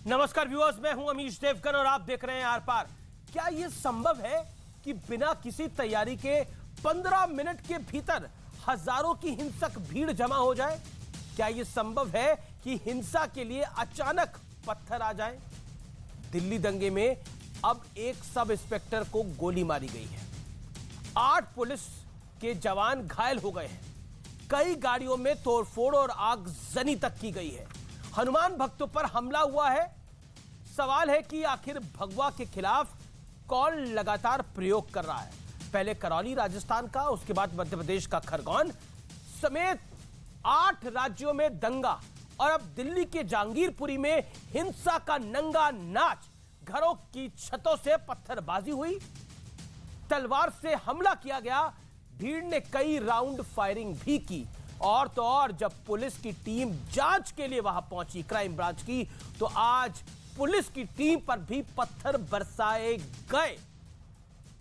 नमस्कार व्यूअर्स, मैं हूं अमीश देवगन और आप देख रहे हैं आर पार। क्या यह संभव है कि बिना किसी तैयारी के 15 मिनट के भीतर हजारों की हिंसक भीड़ जमा हो जाए? क्या यह संभव है कि हिंसा के लिए अचानक पत्थर आ जाए? दिल्ली दंगे में अब एक सब इंस्पेक्टर को गोली मारी गई है। 8 पुलिस के जवान घायल हो गए हैं। कई गाड़ियों में तोड़फोड़ और आगजनी तक की गई है। हनुमान भक्तों पर हमला हुआ है। सवाल है कि आखिर भगवा के खिलाफ कौन लगातार प्रयोग कर रहा है। पहले करौली राजस्थान का, उसके बाद मध्य प्रदेश का खरगोन समेत 8 राज्यों में दंगा और अब दिल्ली के जहांगीरपुरी में हिंसा का नंगा नाच। घरों की छतों से पत्थरबाजी हुई, तलवार से हमला किया गया, भीड़ ने कई राउंड फायरिंग भी की। और तो और जब पुलिस की टीम जांच के लिए वहां पहुंची, क्राइम ब्रांच की, तो आज पुलिस की टीम पर भी पत्थर बरसाए गए।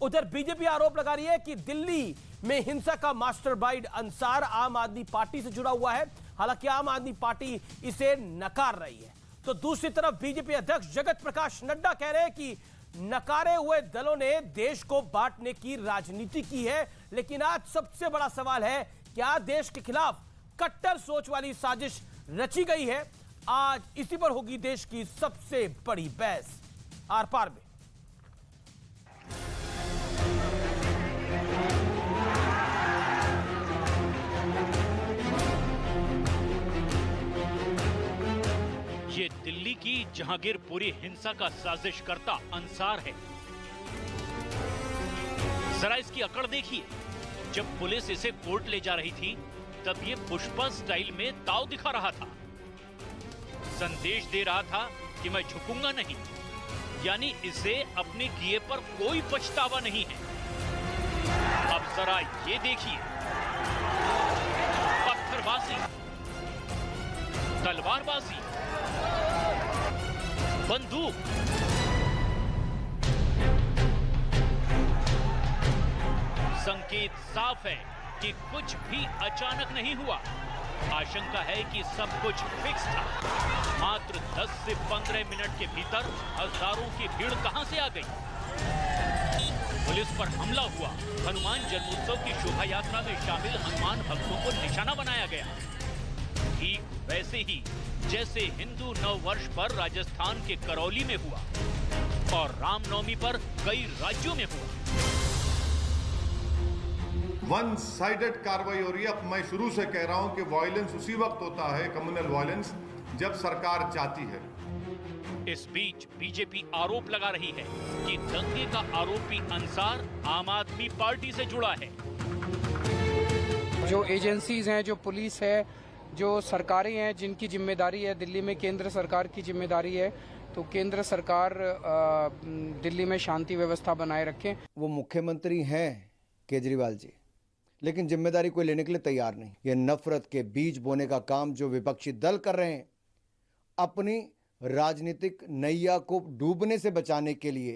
उधर बीजेपी आरोप लगा रही है कि दिल्ली में हिंसा का मास्टरमाइंड अंसार आम आदमी पार्टी से जुड़ा हुआ है। हालांकि आम आदमी पार्टी इसे नकार रही है। तो दूसरी तरफ बीजेपी अध्यक्ष जगत प्रकाश नड्डा कह रहे हैं कि नकारे हुए दलों ने देश को बांटने की राजनीति की है। लेकिन आज सबसे बड़ा सवाल है, क्या देश के खिलाफ कट्टर सोच वाली साजिश रची गई है? आज इसी पर होगी देश की सबसे बड़ी बहस आर पार में। ये दिल्ली की जहांगीरपुरी हिंसा का साजिशकर्ता अंसार है। जरा इसकी अकड़ देखिए। जब पुलिस इसे कोर्ट ले जा रही थी तब ये पुष्पा स्टाइल में ताव दिखा रहा था, संदेश दे रहा था कि मैं झुकूंगा नहीं, यानी इसे अपने किए पर कोई पछतावा नहीं है। अब जरा ये देखिए, पत्थरबाजी, तलवारबाजी, बंदूक, संकेत साफ है कि कुछ भी अचानक नहीं हुआ। आशंका है कि सब कुछ फिक्स था। मात्र 10 से 15 मिनट के भीतर हजारों की भीड़ कहां से आ गई? पुलिस पर हमला हुआ। हनुमान जन्मोत्सव की शोभा यात्रा में शामिल हनुमान भक्तों को निशाना बनाया गया, ठीक वैसे ही जैसे हिंदू नव वर्ष पर राजस्थान के करौली में हुआ और रामनवमी पर कई राज्यों में हुआ। वन साइडेड कार्रवाई हो रही है। अब मैं शुरू से कह रहा हूं कि वायलेंस उसी वक्त होता है, कम्युनल वायलेंस, जब सरकार चाहती है। इस बीच बीजेपी आरोप लगा रही है कि दंगे का आरोपी अंसार आम आदमी पार्टी से जुड़ा है। जो एजेंसीज हैं, जो पुलिस है, जो सरकारें हैं, जिनकी जिम्मेदारी है, दिल्ली में केंद्र सरकार की जिम्मेदारी है, तो केंद्र सरकार दिल्ली में शांति व्यवस्था बनाए रखें। वो मुख्यमंत्री हैं केजरीवाल जी, लेकिन जिम्मेदारी कोई लेने के लिए तैयार नहीं। ये नफरत के बीज बोने का काम जो विपक्षी दल कर रहे हैं, अपनी राजनीतिक नैया को डूबने से बचाने के लिए।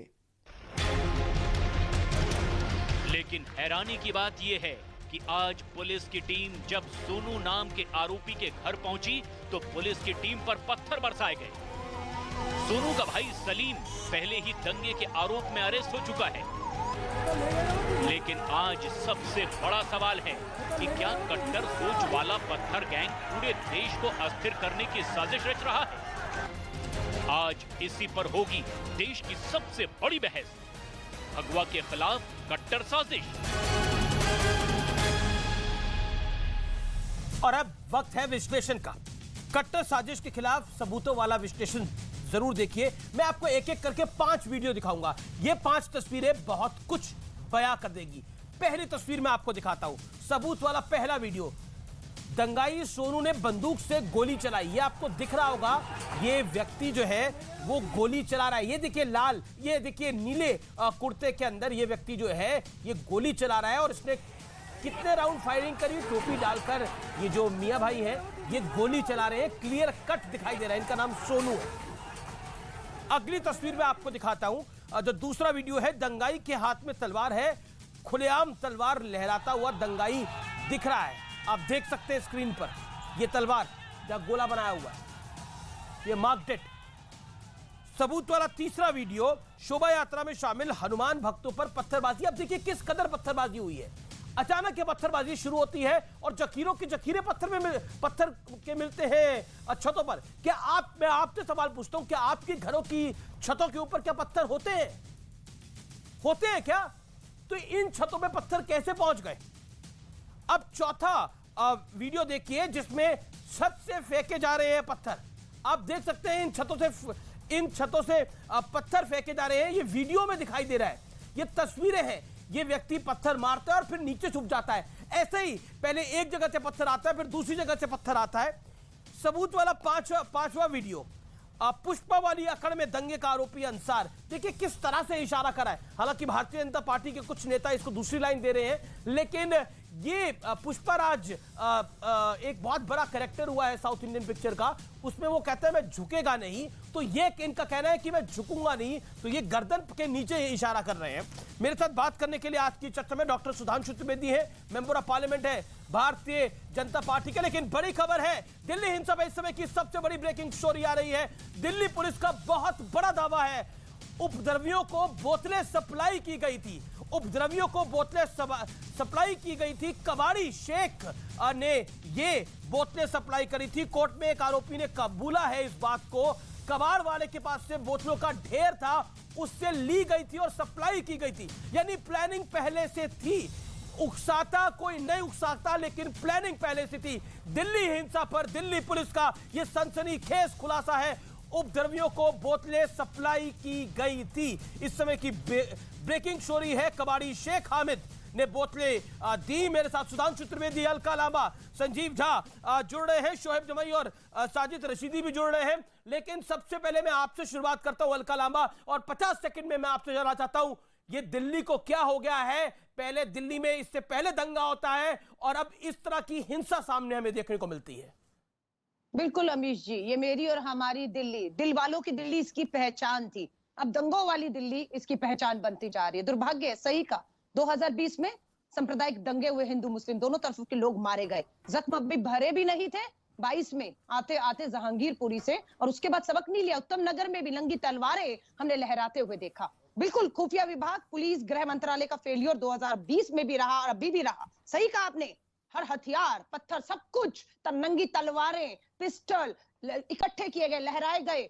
लेकिन हैरानी की बात यह है कि आज पुलिस की टीम जब सोनू नाम के आरोपी के घर पहुंची तो पुलिस की टीम पर पत्थर बरसाए गए। सोनू का भाई सलीम पहले ही दंगे के आरोप में अरेस्ट हो चुका है। लेकिन आज सबसे बड़ा सवाल है कि क्या कट्टर सोच वाला पत्थर गैंग पूरे देश को अस्थिर करने की साजिश रच रहा है? आज इसी पर होगी देश की सबसे बड़ी बहस। भगवा के खिलाफ कट्टर साजिश। और अब वक्त है विश्लेषण का। कट्टर साजिश के खिलाफ सबूतों वाला विश्लेषण जरूर देखिए। मैं आपको एक एक करके 5 वीडियो दिखाऊंगा। ये 5 तस्वीरें बहुत कुछ बयां कर देगी। पहली तस्वीर मैं आपको दिखाता हूं, सबूत वाला पहला वीडियो। दंगाई सोनू ने बंदूक से गोली चलाई। ये आपको दिख रहा होगा, ये व्यक्ति जो है वो गोली चला रहा है। ये देखिए लाल, ये देखिए नीले कुर्ते के अंदर ये व्यक्ति जो है ये गोली चला रहा है। और इसने कितने राउंड फायरिंग करी, टोपी डालकर ये जो मियां भाई है ये गोली चला रहे हैं। क्लियर कट दिखाई दे रहा है। इनका नाम सोनू है। अगली तस्वीर में आपको दिखाता हूं, जो दूसरा वीडियो है, दंगाई के हाथ में तलवार है। खुलेआम तलवार लहराता हुआ दंगाई दिख रहा है। आप देख सकते हैं स्क्रीन पर ये तलवार जहां गोला बनाया हुआ है, ये मार्क्ड इट। सबूत वाला तीसरा वीडियो, शोभा यात्रा में शामिल हनुमान भक्तों पर पत्थरबाजी। अब देखिए किस कदर पत्थरबाजी हुई है। अचानक ये पत्थरबाजी शुरू होती है और जखीरों के जखीरे पत्थर के मिलते हैं छतों पर। क्या मैं आपसे सवाल पूछता हूं, क्या आपके घरों की छतों के ऊपर क्या पत्थर होते हैं क्या? तो इन छतों पे पत्थर कैसे पहुंच गए? अब चौथा वीडियो देखिए जिसमें छत से फेंके जा रहे हैं पत्थर। आप देख सकते हैं इन छतों से पत्थर फेंके जा रहे हैं। ये वीडियो में दिखाई दे रहा है, ये तस्वीरें हैं। ये व्यक्ति पत्थर मारता है और फिर नीचे छुप जाता है। ऐसे ही पहले एक जगह से पत्थर आता है, फिर दूसरी जगह से पत्थर आता है। सबूत वाला पांचवा वीडियो, पुष्पा वाली अकड़ में दंगे का आरोपी अंसार। देखिए किस तरह से इशारा करा है। हालांकि भारतीय जनता पार्टी के कुछ नेता इसको दूसरी लाइन दे रहे हैं, लेकिन ये पुष्पराज एक बहुत बड़ा कैरेक्टर हुआ है साउथ इंडियन पिक्चर का। उसमें वो कहता है मैं झुकेगा नहीं, तो ये इनका कहना है कि मैं झुकूंगा नहीं, तो ये गर्दन के नीचे इशारा कर रहे हैं। मेरे साथ बात करने के लिए आज की चर्चा में डॉक्टर सुधांशु त्रिवेदी है, मेंबर ऑफ पार्लियामेंट है भारतीय जनता पार्टी के। लेकिन बड़ी खबर है, दिल्ली हिंसा में इस समय की सबसे बड़ी ब्रेकिंग स्टोरी आ रही है। दिल्ली पुलिस का बहुत बड़ा दावा है, उपद्रवियों को बोतलें सप्लाई की गई थी। उपद्रवियों को बोतलें सप्लाई की गई थी। कबाड़ी शेख ने ये बोतलें सप्लाई करी थी। कोर्ट में एक आरोपी ने कबूला है इस बात को। कबाड़ वाले के पास से बोतलों का ढेर था, उससे ली गई थी और सप्लाई की गई थी। यानी प्लानिंग पहले से थी। उकसाता कोई नहीं उकसाता, लेकिन प्लानिंग पहले से थी। दिल्ली हिंसा पर दिल्ली पुलिस का यह सनसनीखेज खुलासा है। उपद्रवियों को बोतलें सप्लाई की गई थी। इस समय की ब्रेकिंग स्टोरी है, कबाड़ी शेख हामिद ने बोतलें दी। मेरे साथ सुधांशु त्रिवेदी, अलका लांबा, संजीव झा जुड़ रहे हैं, शोएब जमई और साजिद रशीदी भी जुड़ रहे हैं। लेकिन सबसे पहले मैं आपसे शुरुआत करता हूं अलका लांबा, और 50 सेकंड में मैं आपसे जानना चाहता हूं ये दिल्ली को क्या हो गया है। पहले दिल्ली में इससे पहले दंगा होता है और अब इस तरह की हिंसा सामने हमें देखने को मिलती है। बिल्कुल अमीश जी, ये मेरी और हमारी दिल्ली, दिल वालों की दिल्ली इसकी पहचान थी। अब दंगों वाली दिल्ली इसकी पहचान बनती जा रही है। दुर्भाग्य है, सही का 2020 में सांप्रदायिक दंगे हुए, हिंदू मुस्लिम दोनों तरफ के लोग मारे गए, जख्म भी भरे भी नहीं थे। 22 में आते आते जहांगीरपुरी से, और उसके बाद सबक नहीं लिया। उत्तम नगर में भी नंगी तलवारें हमने लहराते हुए देखा। बिल्कुल खुफिया विभाग, पुलिस, गृह मंत्रालय का फेलियर 2020 में भी रहा और अभी भी रहा। सही कहा आपने, हर हथियार, पत्थर, सब कुछ, नंगी तलवारें, पिस्टल इकट्ठे किए गए, लहराए गए।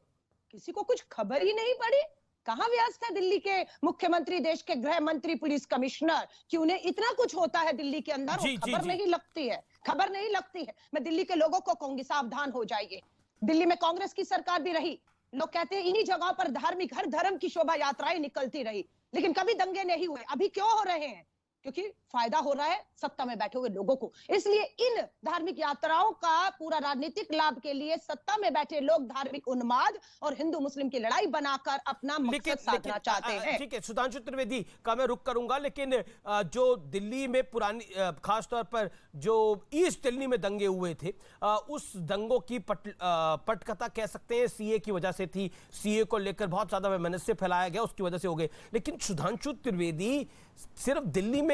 किसी को कुछ खबर ही नहीं पड़ी। कहां व्यस्त है दिल्ली के मुख्यमंत्री, देश के गृह मंत्री, पुलिस कमिश्नर कि उन्हें इतना कुछ होता है दिल्ली के अंदर, खबर नहीं लगती है। खबर नहीं लगती है। मैं दिल्ली के लोगों को कहूंगी, सावधान हो जाइए। दिल्ली में कांग्रेस की सरकार भी रही, लोग कहते हैं इन्हीं जगहों पर धार्मिक, हर धर्म की शोभा यात्राएं निकलती रही, लेकिन कभी दंगे नहीं हुए। अभी क्यों हो रहे हैं? क्योंकि फायदा हो रहा है सत्ता में बैठे हुए लोगों को। इसलिए इन धार्मिक यात्राओं का पूरा राजनीतिक लाभ के लिए सत्ता में बैठे लोग धार्मिक उन्माद और हिंदू मुस्लिम की लड़ाई बनाकर अपना मकसद साधना चाहते हैं। ठीक है, सुधांशु त्रिवेदी का मैं रुख करूंगा, लेकिन जो दिल्ली में पुरानी, खासतौर पर जो ईस्ट दिल्ली में दंगे हुए थे, उस दंगों की पटकथा कह सकते हैं सीए की वजह से थी। सीए को लेकर बहुत ज्यादा वैमनस्य फैलाया गया, उसकी वजह से हो गए। लेकिन सुधांशु त्रिवेदी, सिर्फ दिल्ली में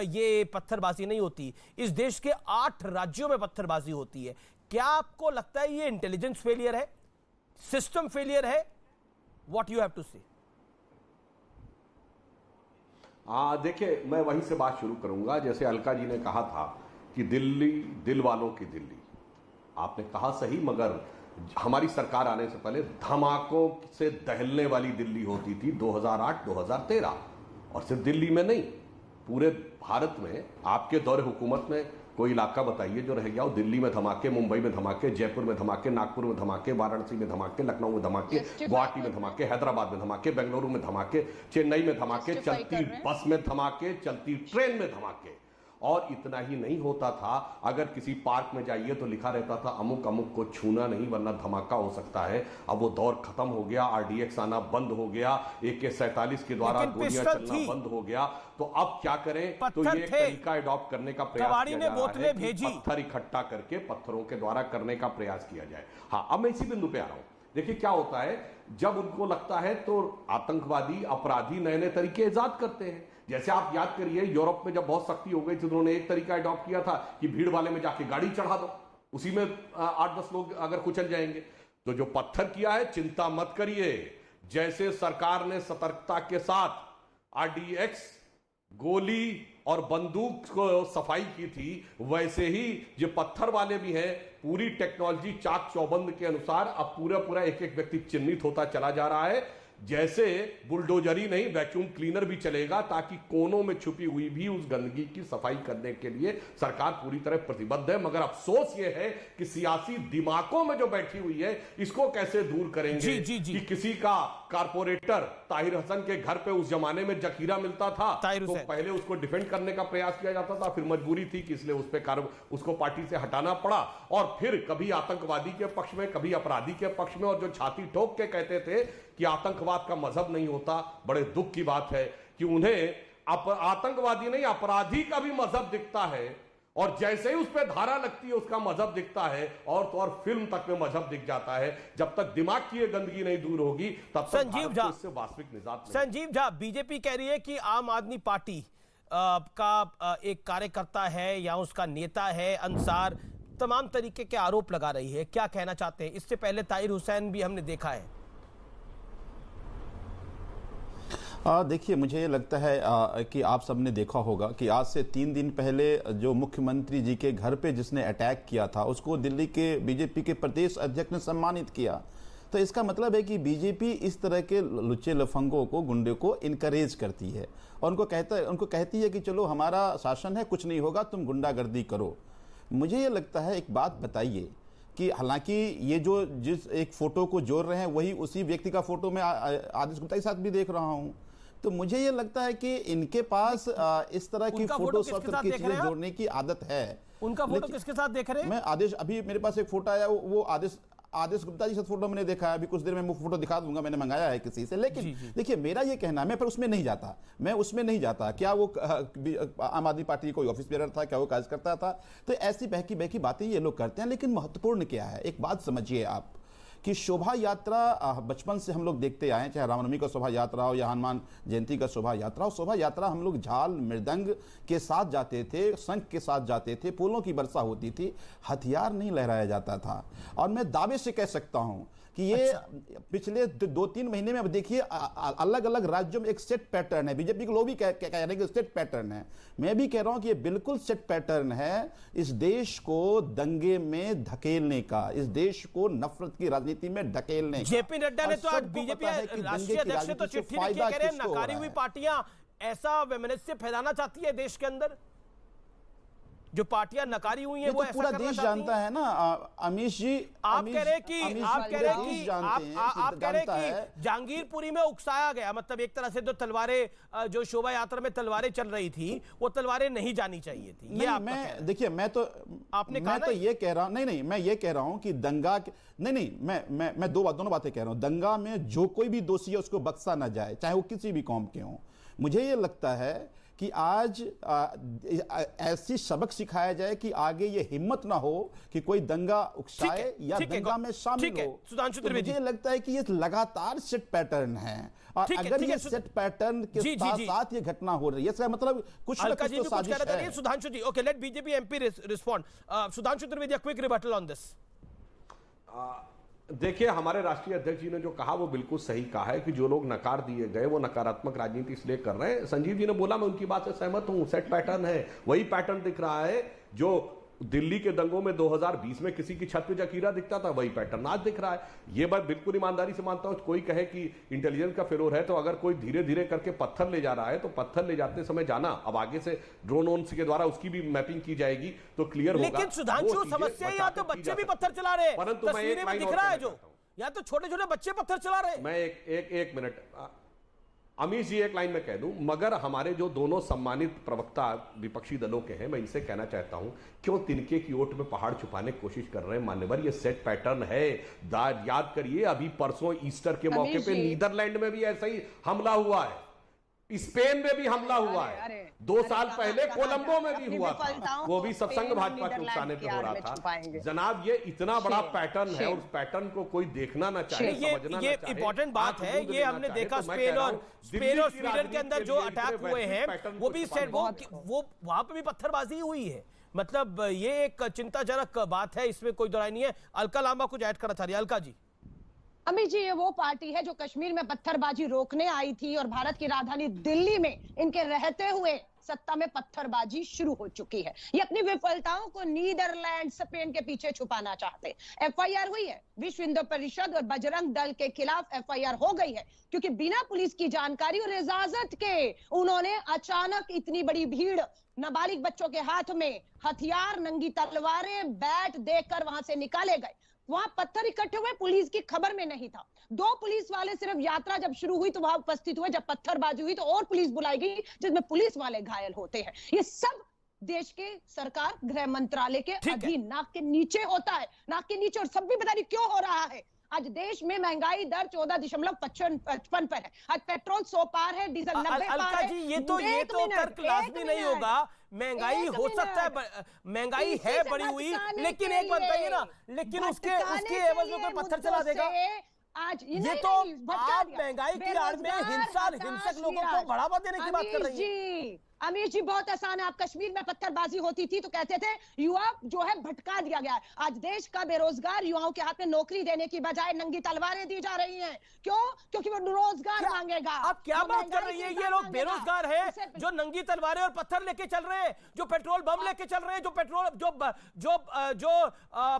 ये पत्थरबाजी नहीं होती, इस देश के 8 राज्यों में पत्थरबाजी होती है। क्या आपको लगता है ये इंटेलिजेंस फेलियर है, सिस्टम फेलियर है? व्हाट यू हैव टू से? देखिए, मैं वहीं से बात शुरू करूंगा जैसे अलका जी ने कहा था कि दिल्ली दिल वालों की दिल्ली। आपने कहा सही, मगर हमारी सरकार आने से पहले धमाकों से दहलने वाली दिल्ली होती थी 2008-2013। और सिर्फ दिल्ली में नहीं, पूरे भारत में आपके दौरे हुकूमत में कोई इलाका बताइए जो रह गया हो। दिल्ली में धमाके, मुंबई में धमाके, जयपुर में धमाके, नागपुर में धमाके, वाराणसी में धमाके, लखनऊ में धमाके, गुवाहाटी में धमाके, हैदराबाद में धमाके, बेंगलुरु में धमाके, चेन्नई में धमाके, चलती बस में धमाके, चलती ट्रेन में धमाके। और इतना ही नहीं होता था, अगर किसी पार्क में जाइए तो लिखा रहता था अमुक अमुक को छूना नहीं वरना धमाका हो सकता है। अब वो दौर खत्म हो गया, RDX आना बंद हो गया, AK-47 के द्वारा गोलियां चलना बंद हो गया। तो अब क्या करें? तो ये तरीका अडॉप्ट करने का प्रयास किया जा रहा है कि पत्थर इकट्ठा करके पत्थरों के द्वारा करने का प्रयास किया जाए। हाँ, अब मैं इसी बिंदु पे आ रहा हूं। देखिए क्या होता है, जब उनको लगता है तो आतंकवादी, अपराधी नए नए तरीके इजाद करते हैं। जैसे आप याद करिए, यूरोप में जब बहुत सख्ती हो गई थी, उन्होंने एक तरीका अडॉप्ट किया था कि भीड़ वाले में जाके गाड़ी चढ़ा दो, उसी में 8-10 लोग अगर कुचल जाएंगे। तो जो पत्थर किया है, चिंता मत करिए, जैसे सरकार ने सतर्कता के साथ आरडीएक्स, गोली और बंदूक को सफाई की थी, वैसे ही जो पत्थर वाले भी हैं, पूरी टेक्नोलॉजी चाक चौबंद के अनुसार अब पूरा एक एक व्यक्ति चिन्हित होता चला जा रहा है। जैसे बुलडोजर ही नहीं, वैक्यूम क्लीनर भी चलेगा, ताकि कोनों में छुपी हुई भी उस गंदगी की सफाई करने के लिए सरकार पूरी तरह प्रतिबद्ध है। मगर अफसोस यह है कि सियासी दिमागों में जो बैठी हुई है, इसको कैसे दूर करेंगे। कि किसी का कारपोरेटर ताहिर हसन के घर पे उस जमाने में जखीरा मिलता था, तो पहले उसको डिफेंड करने का प्रयास किया जाता था, फिर मजबूरी थी कि इसलिए उसको पार्टी से हटाना पड़ा, और फिर कभी आतंकवादी के पक्ष में, कभी अपराधी के पक्ष में, और जो छाती ठोक के कहते थे कि आतंकवाद का मजहब नहीं होता। बड़े दुख की बात है कि उन्हें आतंकवादी नहीं, अपराधी का भी मजहब दिखता है, और जैसे ही उस पर धारा लगती है उसका मजहब दिखता है, और तो और फिल्म तक में मजहब दिख जाता है। जब तक दिमाग की ये गंदगी नहीं दूर होगी, तब तक संजीव झा, इससे वास्तविक निजात नहीं। संजीव झा, बीजेपी कह रही है कि आम आदमी पार्टी का एक कार्यकर्ता है या उसका नेता है अंसार, तमाम तरीके के आरोप लगा रही है। क्या कहना चाहते हैं? इससे पहले ताहिर हुसैन भी हमने देखा है। देखिए, मुझे ये लगता है कि आप सबने देखा होगा कि आज से 3 दिन पहले जो मुख्यमंत्री जी के घर पे जिसने अटैक किया था, उसको दिल्ली के बीजेपी के प्रदेश अध्यक्ष ने सम्मानित किया। तो इसका मतलब है कि बीजेपी इस तरह के लुच्चे लफंगों को, गुंडे को इनकरेज करती है, और उनको कहती है कि चलो हमारा शासन है, कुछ नहीं होगा, तुम गुंडागर्दी करो। मुझे ये लगता है, एक बात बताइए कि हालांकि ये जो जिस एक फोटो को जोड़ रहे हैं, वही उसी व्यक्ति का फोटो मैं आदेश गुप्ता के साथ भी देख रहा हूं, तो मुझे ये लगता है कि इनके पास इस तरह की फोटो की चीजें जोड़ने की आदत है। उनका फोटो किसके साथ देख रहे हैं? मैं आदेश, अभी मेरे पास एक फोटो आया, वो आदेश गुप्ता जी से फोटो मैंने देखा है, अभी कुछ देर में मैं फोटो दिखा दूंगा, मैंने मंगाया है किसी से। लेकिन देखिए, मेरा ये कहना है, मैं पर उसमें नहीं जाता, क्या वो आम आदमी पार्टी की कोई ऑफिस बेरर था, क्या वो कार्यकर्ता था? तो ऐसी बहकी बातें ये लोग करते हैं। लेकिन महत्वपूर्ण क्या है, एक बात समझिए आप कि शोभा यात्रा बचपन से हम लोग देखते आए, चाहे रामनवमी का शोभा यात्रा हो या हनुमान जयंती का शोभा यात्रा हो, शोभा यात्रा हम लोग झाल मृदंग के साथ जाते थे, शंख के साथ जाते थे, फूलों की वर्षा होती थी, हथियार नहीं लहराया जाता था। और मैं दावे से कह सकता हूं कि ये पिछले 2-3 महीने में, अब देखिए, अलग अलग राज्यों में एक सेट पैटर्न है। बीजेपी के लोग भी कह रहे हैं कि सेट पैटर्न है, मैं भी कह रहा हूं कि ये बिल्कुल सेट पैटर्न है इस देश को दंगे में धकेलने का, इस देश को नफरत की राजनीति में धकेलने का। जेपी नड्डा ने तो आज बीजेपी राष्ट्रीय अध्यक्ष ने तो चिट्ठी लिखी कह रहे हैं नकारी हुई पार्टियां ऐसा वैमनस्य फैलाना चाहती है देश के अंदर, जो पार्टियां नकारी हुई हैं वो तो पूरा देश जानता है ना अमीश जी। आप कह रहे कि जहांगीरपुरी में उकसाया गया, मतलब एक तरह से जो तलवारें, जो शोभा यात्रा में तलवारें चल रही थी, वो तलवारें नहीं जानी चाहिए थी। ये आप देखिए, मैं तो ये कह रहा हूं, नहीं, मैं ये कह रहा हूं कि दंगा, नहीं, मैं दोनों बातें कह रहा हूं। दंगा में जो कोई भी दोषी है उसको बख्शा ना जाए, चाहे वो किसी भी कौम के हों। मुझे ये लगता है कि आज ऐसी सबक सिखाया जाए कि आगे ये हिम्मत ना हो कि कोई दंगा उकसाए या दंगा में शामिल हो। सुधांशु त्रिवेदी, मुझे लगता है कि ये लगातार सेट पैटर्न है, और अगर ये सेट पैटर्न के साथ ये घटना हो रही है, इसका मतलब कुछ ना कुछ तो साजिश है। Sudhanshu ji, okay, let BJP MP respond. Sudhanshu Trivedi, quick rebuttal on this. देखिए, हमारे राष्ट्रीय अध्यक्ष जी ने जो कहा वो बिल्कुल सही कहा है कि जो लोग नकार दिए गए वो नकारात्मक राजनीति इसलिए कर रहे हैं। संजीव जी ने बोला, मैं उनकी बात से सहमत हूं, सेट पैटर्न है, वही पैटर्न दिख रहा है जो दिल्ली के दंगों में 2020 में किसी की छत पे जकीरा दिखता था, वही पैटर्न आज दिख रहा है। ये बात बिल्कुल ईमानदारी से मानता हूं। कोई कहे कि इंटेलिजेंस का फेलोर है, तो अगर कोई धीरे धीरे करके पत्थर ले जा रहा है, तो पत्थर ले जाते समय जाना, अब आगे से ड्रोन के द्वारा उसकी भी मैपिंग की जाएगी तो क्लियर होगा। लेकिन सुधांशु, समस्या यहाँ तो बच्चे भी पत्थर चला रहे हैं, परंतु तस्वीरें में दिख रहा है जो या तो छोटे छोटे बच्चे पत्थर चला रहे हैं। मैं एक मिनट अमीश जी, एक लाइन में कह दूं, मगर हमारे जो दोनों सम्मानित प्रवक्ता विपक्षी दलों के हैं, मैं इनसे कहना चाहता हूं, क्यों तिनके की ओट में पहाड़ छुपाने की कोशिश कर रहे हैं? मान्यवर, ये सेट पैटर्न है। याद करिए, अभी परसों ईस्टर के मौके पे नीदरलैंड में भी ऐसा ही हमला हुआ है, स्पेन में भी हमला हुआ है, 2 साल पहले कोलंबो में भी हुआ था, वो भी सत्संग भाजपा के उकसाने पे हो रहा था। जनाब, ये इतना बड़ा पैटर्न है और उस पैटर्न को कोई देखना ना चाहे, समझना ना चाहे। ये इंपॉर्टेंट बात है, ये हमने देखा स्पेन और स्वीडन के अंदर जो अटैक हुए हैं, वो भी वो वहां पे भी पत्थरबाजी हुई है। मतलब ये एक चिंताजनक बात है, इसमें कोई दोहराई नहीं है। अलका लांबा कुछ ऐड करना चाह रही है। अलका जी। अमित जी, ये वो पार्टी है जो कश्मीर में पत्थरबाजी रोकने आई थी और भारत की राजधानी दिल्ली में इनके रहते हुए सत्ता में पत्थरबाजी शुरू हो चुकी है। ये अपनी विफलताओं को नीदरलैंड, स्पेन के पीछे छुपाना चाहते। एफआईआर हुई है, विश्व हिंदू परिषद और बजरंग दल के खिलाफ एफआईआर हो गई है, क्योंकि बिना पुलिस की जानकारी और इजाजत के उन्होंने अचानक इतनी बड़ी भीड़, नाबालिग बच्चों के हाथ में हथियार, नंगी तलवारें, बैट देकर वहां से निकाले गए। वहां पत्थर इकट्ठे हुए, पुलिस की खबर में नहीं था। 2 पुलिस वाले सिर्फ यात्रा जब शुरू हुई तो वहां उपस्थित हुए, जब पत्थरबाजी हुई तो और पुलिस बुलाई गई जिसमें पुलिस वाले घायल होते हैं। ये सब देश के सरकार, गृह मंत्रालय के अधीन, नाक के नीचे होता है, नाक के नीचे। और सब भी पता नहीं क्यों हो रहा है। आज देश में महंगाई दर 14.55 पर है। आज पेट्रोल 100 पार है, डीजल 90 पार है। जी, ये तो तर्क लाजमी नहीं होगा। महंगाई हो सकता है, महंगाई है बढ़ी हुई, लेकिन एक बात बताइए ना, लेकिन उसके एवज में कोई पत्थर चला देगा? आज ये तो आप महंगाई की आड़ में हिंसक लोगों को बढ़ावा देने की बात कर रही हैं। अमीर जी, बहुत आसान है। आप कश्मीर में पत्थरबाजी होती थी तो कहते थे युवा जो है भटका दिया गया है। आज देश का बेरोजगार युवाओं के हाथ में नौकरी देने की बजाय नंगी तलवारें दी जा रही हैं। क्यों? क्योंकि वो रोजगार मांगेगा। आप क्या बात कर रही है? ये लोग बेरोजगार हैं जो नंगी तलवारें और पत्थर लेके चल रहे हैं, जो पेट्रोल बम लेके चल रहे हैं, जो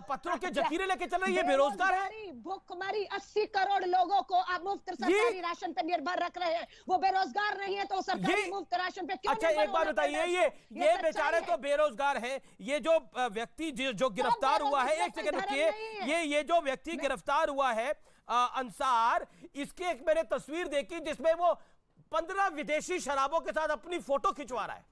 पत्थरों के जखीरे लेके चल रहे हैं, ये बेरोजगार है। भूखमरी 80 करोड़ लोगों को आप मुफ्त सरकारी राशन पे निर्भर रख रहे हैं। वो बेरोजगार नहीं है तो सरकारी मुफ्त राशन पे क्यों? एक बात बताइए, ये बेचारे तो बेरोजगार हैं। ये जो व्यक्ति जो गिरफ्तार हुआ है, एक सेकंड रुकिए, ये जो व्यक्ति गिरफ्तार हुआ है अंसार, इसकी एक मैंने तस्वीर देखी जिसमें वो 15 विदेशी शराबों के साथ अपनी फोटो खिंचवा रहा है।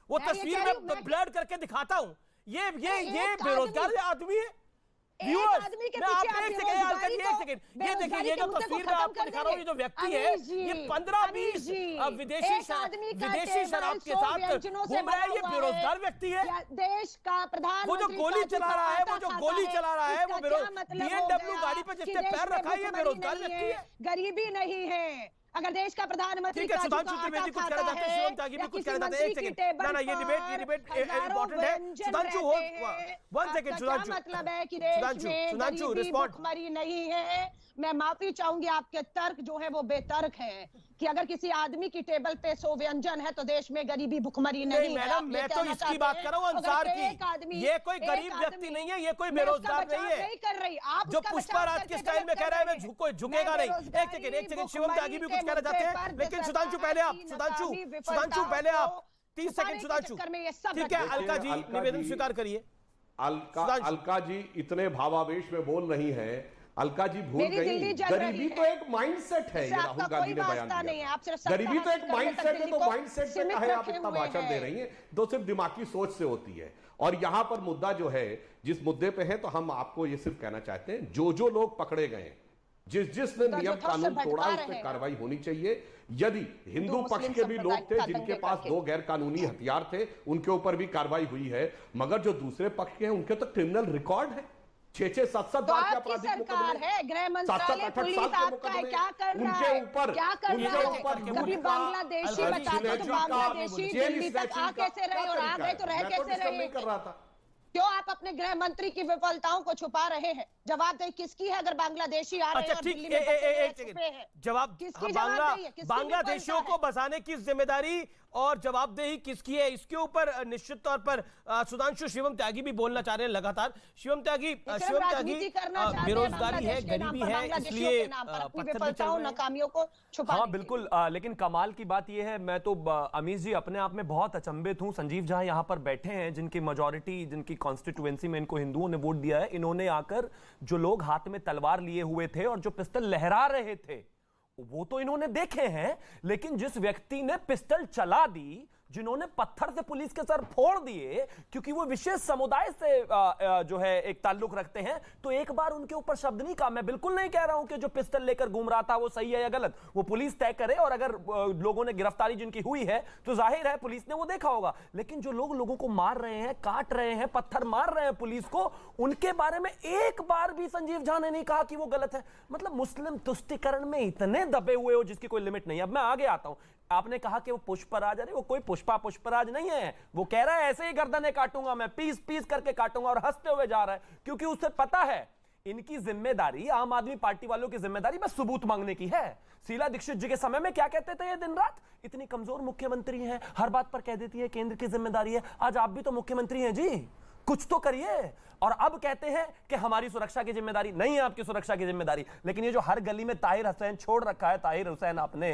वो तस्वीर में ब्लर करके दिखाता हूं। ये बेरोजगार आदमी है। ये देखिए, ये जो तस्वीर में आपको दिखा रहा हूँ, ये जो व्यक्ति है, ये 15-20 विदेशी शराब के साथ घूम रहा है। ये बेरोजगार व्यक्ति है। देश का प्रधान, वो जो गोली चला रहा है, वो BMW गाड़ी पे जिसने पैर रखा है, ये बेरोजगार व्यक्ति है। गरीबी नहीं है। अगर देश का प्रधानमंत्री सुधांशु त्रिवेदी कुछ कहना चाहते हैं, शिवम त्यागी भी कुछ कहना चाहते हैं। एक सेकंड, ना ये डिबेट इंपॉर्टेंट है। सुधांशु हो, 1 सेकंड। सुधांशु, मतलब है कि देश में सुधांशु रिस्पॉन्ड। भुखमरी नहीं है। मैं माफी चाहूंगी, आपके तर्क जो है वो बेतर्क है कि अगर किसी आदमी की टेबल पे 100 व्यंजन है तो देश में गरीबी भुखमरी नहीं है। मैडम, मैं तो इसकी बात कर रहा हूँ, अंसार की। ये कोई गरीब व्यक्ति नहीं है, ये कोई बेरोजगार नहीं है। नहीं कर रही आप जो पुष्पाराज के स्टाइल में कह रहा है मैं झुकेगा नहीं। एक सेकंड, शिवम त्यागी भी कुछ कहना चाहते हैं, लेकिन सुधांशु पहले आप, सुधांशु पहले आप 30 सेकंड। सुधांशु, ठीक है, अलका जी निवेदन स्वीकार करिए। अलका जी इतने भावावेश में बोल रही है। अलका जी भूल गई, गरीबी तो एक माइंडसेट है। ये राहुल गांधी ने बयान दिया, गरीबी तो एक माइंडसेट है। तो माइंडसेट पे काहे आप इतना भाषण दे रही हैं? तो सिर्फ दिमागी सोच से होती है। और यहां पर मुद्दा जो है, जिस मुद्दे पे है, तो हम आपको ये सिर्फ कहना चाहते हैं, जो लोग पकड़े गए, जिसने नियम कानून तोड़ा, उस पर कार्रवाई होनी चाहिए। यदि हिंदू पक्ष के भी लोग थे जिनके पास 2 गैर कानूनी हथियार थे, उनके ऊपर भी कार्रवाई हुई है। मगर जो दूसरे पक्ष के हैं, उनके तो क्रिमिनल रिकॉर्ड है। 6-7 बार के आपराधिक मुकदमे, 7-8 साल के मुकदमे उनके ऊपर, बांग्लादेशी बांग्लादेशी दिल्ली तक आ कैसे रहे और आ गए तो रह कैसे रहे? कर रहा था। क्यों आप अपने गृह मंत्री की विफलताओं को छुपा रहे हैं? जवाबदेही किसकी है अगर बांग्लादेशी आ रहे हैं और दिल्ली में जवाब बांग्लादेशियों को बसाने की जिम्मेदारी और जवाबदेही किसकी है, इसके ऊपर निश्चित तौर पर सुधांशु शिवम त्यागी भी बोलना चाह रहे हैं लगातार। शिवम त्यागी, बेरोजगारी है, गरीबी है, इसलिए नाकामियों को छुपा। हाँ बिल्कुल, लेकिन कमाल की बात यह है, मैं तो अमीश जी अपने आप में बहुत अचंभित हूं। संजीव जहां यहाँ पर बैठे हैं, जिनकी मेजॉरिटी, जिनकी कॉन्स्टिट्यूएंसी में इनको हिंदुओं ने वोट दिया है, इन्होंने आकर जो लोग हाथ में तलवार लिए हुए थे और जो पिस्टल लहरा रहे थे वो तो इन्होंने देखे हैं, लेकिन जिस व्यक्ति ने पिस्टल चला दी, जिन्होंने पत्थर से पुलिस के सर फोड़ दिए क्योंकि वो विशेष समुदाय से जो है एक ताल्लुक रखते हैं, तो एक बार उनके ऊपर शब्द नहीं कहा। मैं बिल्कुल नहीं कह रहा हूं कि जो पिस्टल लेकर घूम रहा था वो सही है या गलत, वो पुलिस तय करे। और अगर लोगों ने गिरफ्तारी जिनकी हुई है तो जाहिर है पुलिस ने वो देखा होगा। लेकिन जो लोग लोगों को मार रहे हैं, काट रहे हैं, पत्थर मार रहे हैं पुलिस को, उनके बारे में एक बार भी संजीव झा ने नहीं कहा कि वो गलत है। मतलब मुस्लिम तुष्टिकरण में इतने दबे हुए हो जिसकी कोई लिमिट नहीं है। अब मैं आगे आता हूं। आपने कहा कि वो पुष्पराज, अरे वो कोई पुष्पराज नहीं है। वो कह रहा है ऐसे ही गर्दनें काटूंगा मैं, पीस पीस करके काटूंगा, और हंसते हुए जा रहा है क्योंकि उसे पता है इनकी जिम्मेदारी, आम आदमी पार्टी वालों की जिम्मेदारी बस सबूत मांगने की है। शीला दीक्षित जी के समय में क्या कहते थे ये दिन रात, इतनी कमजोर मुख्यमंत्री हैं, हर बात पर कह देती है केंद्र की जिम्मेदारी है। आज आप भी तो मुख्यमंत्री हैं जी, कुछ तो करिए। और अब कहते हैं कि हमारी सुरक्षा की जिम्मेदारी नहीं है, आपकी सुरक्षा की जिम्मेदारी। लेकिन ये जो हर गली में ताहिर हुसैन छोड़ रखा है, ताहिर हुसैन आपने,